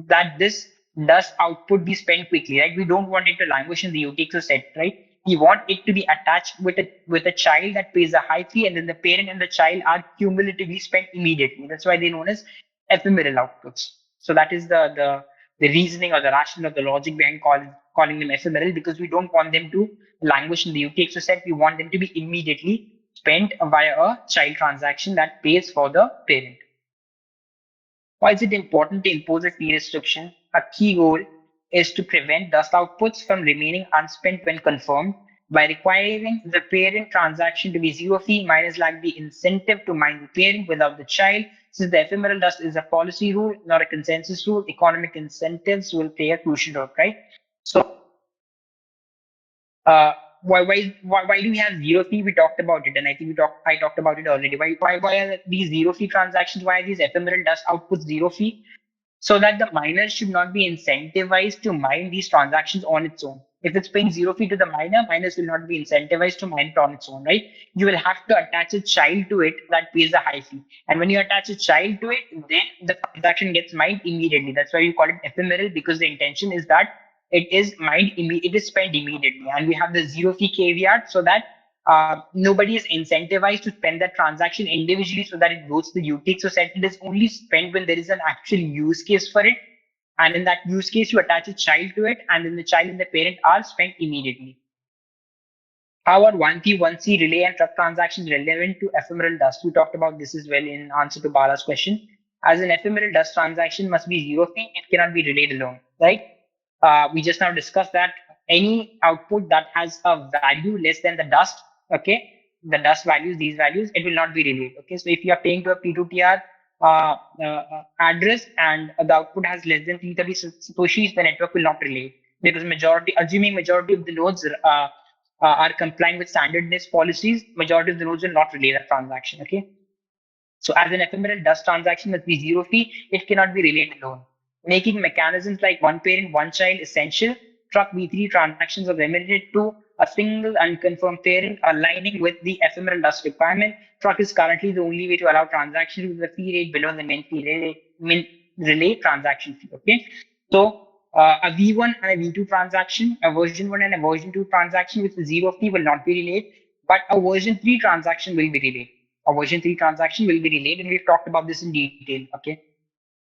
that this dust output be spent quickly, right? We don't want it to languish in the UTXO set, right? We want it to be attached with a child that pays a high fee, and then the parent and the child are cumulatively spent immediately. That's why they're known as ephemeral outputs. So that is the reasoning or the rationale or the logic behind calling them ephemeral, because we don't want them to languish in the UTXO set. We want them to be immediately spent via a child transaction that pays for the parent. Why is it important to impose a fee restriction? A key goal is to prevent dust outputs from remaining unspent when confirmed. By requiring the parent transaction to be zero fee, miners lack the incentive to mine the parent without the child. Since the ephemeral dust is a policy rule, not a consensus rule, economic incentives will play a crucial role, right? So uh, why do we have zero fee? We talked about it, and I think I talked about it already. Why are these zero fee transactions? Why are these ephemeral dust outputs zero fee? So that the miner should not be incentivized to mine these transactions on its own. If it's paying zero fee to the miner, miners will not be incentivized to mine it on its own, right? You will have to attach a child to it that pays a high fee. And when you attach a child to it, then the transaction gets mined immediately. That's why you call it ephemeral, because the intention is that it is spent immediately. And we have the zero fee caveat so that nobody is incentivized to spend that transaction individually so that it goes to the UTXO set. It is only spent when there is an actual use case for it. And in that use case, you attach a child to it, and then the child and the parent are spent immediately. How are 1P, 1C relay and TRUC transactions relevant to ephemeral dust? We talked about this as well in answer to Bala's question. As an ephemeral dust transaction must be zero fee, it cannot be relayed alone, right? We just now discussed that any output that has a value less than the dust, okay, the dust values, these values, it will not be relayed. Okay, so if you are paying to a P2TR address and the output has less than 330 satoshis, the network will not relay, because assuming majority of the nodes are complying with standardness policies, majority of the nodes will not relay that transaction. Okay. So as an ephemeral dust transaction must be zero fee, it cannot be relayed alone. Making mechanisms like one parent, one child essential. TRUC V3 transactions are limited to a single unconfirmed parent aligning with the ephemeral dust requirement. TRUC is currently the only way to allow transactions with a fee rate below the min relay transaction fee. Okay. So a V1 and a V2 transaction, a version 1 and a version 2 transaction with a zero fee will not be relayed, but a version 3 transaction will be relayed. A version 3 transaction will be relayed, and we've talked about this in detail. Okay.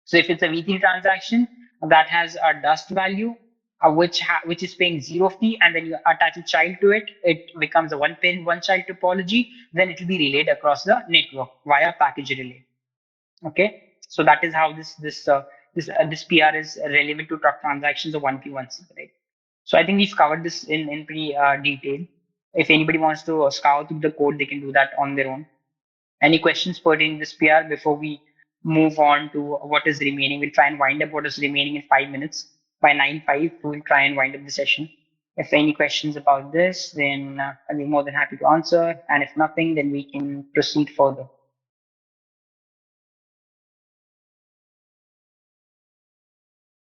So if it's a V3 transaction that has a dust value, which is paying zero fee, and then you attach a child to it, it becomes a one parent, one child topology, then it will be relayed across the network via package relay. Okay. So that is how this PR is relevant to TRUC transactions of 1P1C, right? So I think we've covered this in pretty detail. If anybody wants to scour through the code, they can do that on their own. Any questions pertaining to this PR before we move on to what is remaining? We'll try and wind up what is remaining in 5 minutes. By 9:05, we'll try and wind up the session. If any questions about this, then I'll be more than happy to answer. And if nothing, then we can proceed further.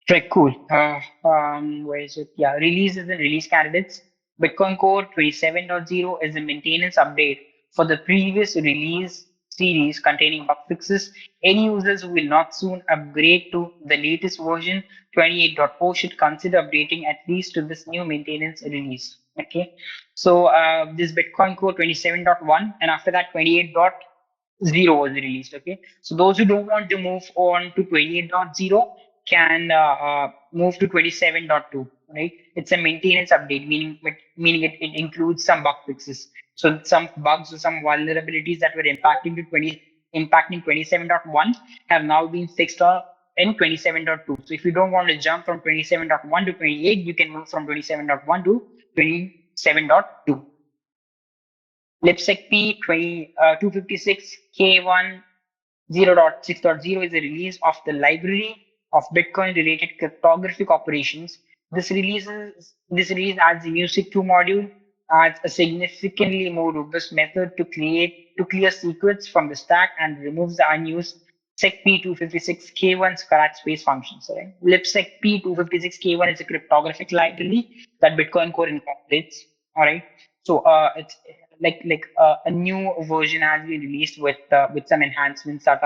Right, cool. Where is it? Yeah, releases and release candidates. Bitcoin Core 27.0 is a maintenance update for the previous release series containing bug fixes. Any users who will not soon upgrade to the latest version 28.0 should consider updating at least to this new maintenance release. Okay, so this Bitcoin Core 27.1 and after that 28.0 was released. Okay, so those who don't want to move on to 28.0 can move to 27.2, right? It's a maintenance update, meaning it includes some bug fixes. So some bugs or some vulnerabilities that were impacting 27.1 have now been fixed in 27.2. So if you don't want to jump from 27.1 to 28, you can move from 27.1 to 27.2. Lipsec P 256 K1 0.6.0 is a release of the library of Bitcoin-related cryptographic operations. This release adds a music2 module, adds a significantly more robust method to clear secrets from the stack, and removes the unused SecP256K1 scratch space functions. Right? Lipsec P256K1 is a cryptographic library that Bitcoin Core incorporates. All right. So it's a new version has been released with some enhancements that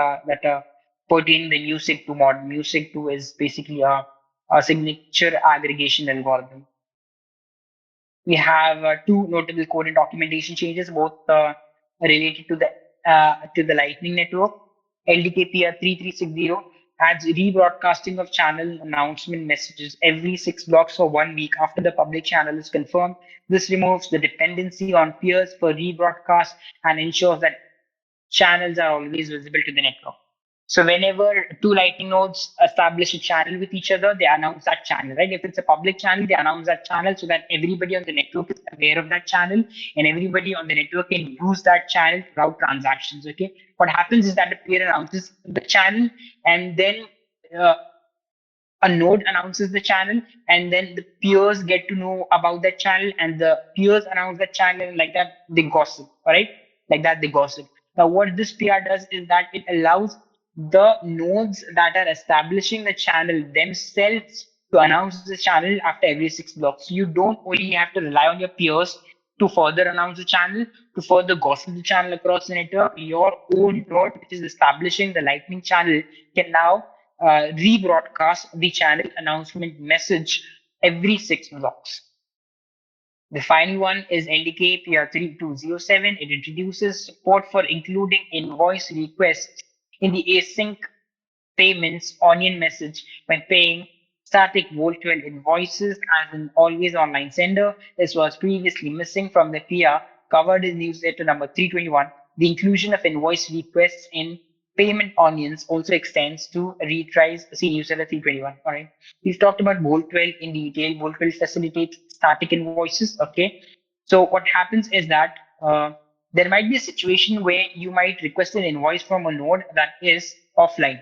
pertain the music to mod. Music to is basically a signature aggregation algorithm. We have two notable code and documentation changes, both related to the Lightning Network. LDKPR 3360 adds rebroadcasting of channel announcement messages every 6 blocks for 1 week after the public channel is confirmed. This removes the dependency on peers for rebroadcast and ensures that channels are always visible to the network. So whenever two Lightning nodes establish a channel with each other, they announce that channel, right? If it's a public channel, they announce that channel so that everybody on the network is aware of that channel and everybody on the network can use that channel to route transactions, okay? What happens is that the peer announces the channel and then uh, a node announces the channel and then the peers get to know about that channel and the peers announce that channel and like that they gossip, all right? Like that they gossip. Now what this PR does is that it allows the nodes that are establishing the channel themselves to announce the channel after every 6 blocks. So you don't only have to rely on your peers to further announce the channel, to further gossip the channel across the network. Your own node, which is establishing the Lightning channel, can now rebroadcast the channel announcement message every 6 blocks. The final one is NDK PR3207. It introduces support for including invoice requests in the async payments onion message when paying static Volt 12 invoices as an always online sender. This was previously missing from the PR covered in newsletter number 321. The inclusion of invoice requests in payment onions also extends to retries. See newsletter 321. All right. We've talked about Volt 12 in detail. Volt 12 facilitates static invoices. Okay. So what happens is that there might be a situation where you might request an invoice from a node that is offline.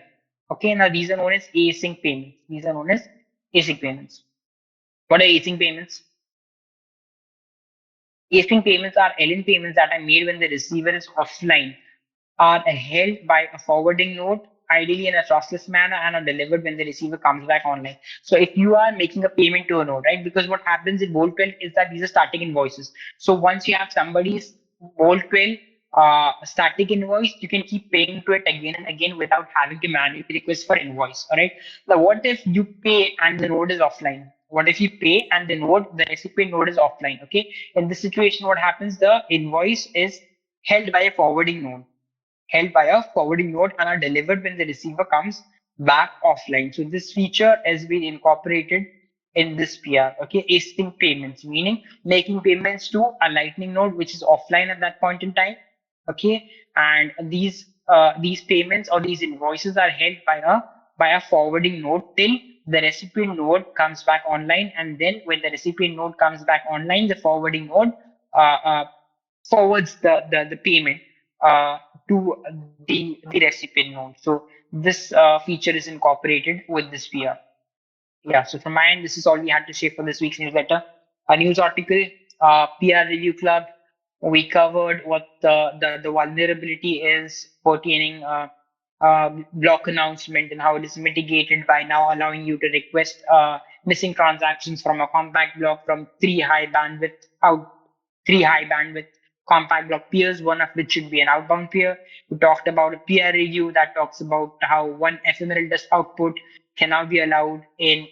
Okay, now these are known as async payments. These are known as async payments. What are async payments? Async payments are LN payments that are made when the receiver is offline, are held by a forwarding node, ideally in a trustless manner, and are delivered when the receiver comes back online. So if you are making a payment to a node, right? Because what happens in Volt 12 is that these are static invoices. So once you have somebody's Volt 12 static invoice, you can keep paying to it again and again without having to manually request for invoice. All right. Now, what if you pay and the node is offline? What if you pay and the recipient node is offline? Okay. In this situation, what happens? The invoice is held by a forwarding node and are delivered when the receiver comes back offline. So this feature has been incorporated in this PR. Okay, async payments, meaning making payments to a Lightning node which is offline at that point in time. Okay, and these payments or these invoices are held by a forwarding node till the recipient node comes back online, and then when the recipient node comes back online, the forwarding node forwards the payment to the recipient node. So this feature is incorporated with this PR. Yeah, so from my end, this is all we had to say for this week's newsletter. A news article, PR Review Club. We covered what the vulnerability is pertaining block announcement and how it is mitigated by now allowing you to request missing transactions from a compact block from three high bandwidth compact block peers, one of which should be an outbound peer. We talked about a PR review that talks about how one ephemeral disk output can now be allowed in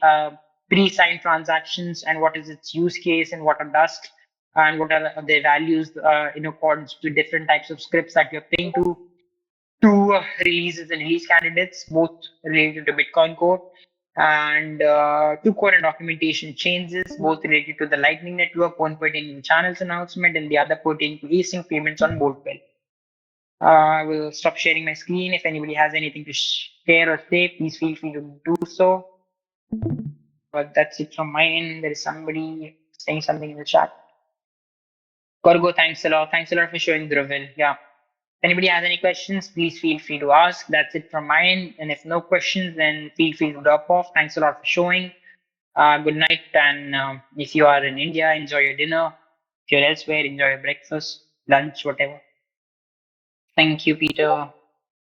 pre-signed transactions and what is its use case and what are dust and what are their values in accordance with different types of scripts that you're paying to. Two releases and release candidates, both related to Bitcoin Core, and two core and documentation changes, both related to the Lightning Network, one pertaining to channels announcement and the other pertaining to async payments on Boltwell. I will stop sharing my screen. If anybody has anything to share or say, please feel free to do so. But that's it from my end. There is somebody saying something in the chat. Gorgo, thanks a lot. Thanks a lot for showing Dhruvel. Yeah. If anybody has any questions, please feel free to ask. That's it from my end. And if no questions, then feel free to drop off. Thanks a lot for showing. Good night. And if you are in India, enjoy your dinner. If you're elsewhere, enjoy your breakfast, lunch, whatever. Thank you, Peter.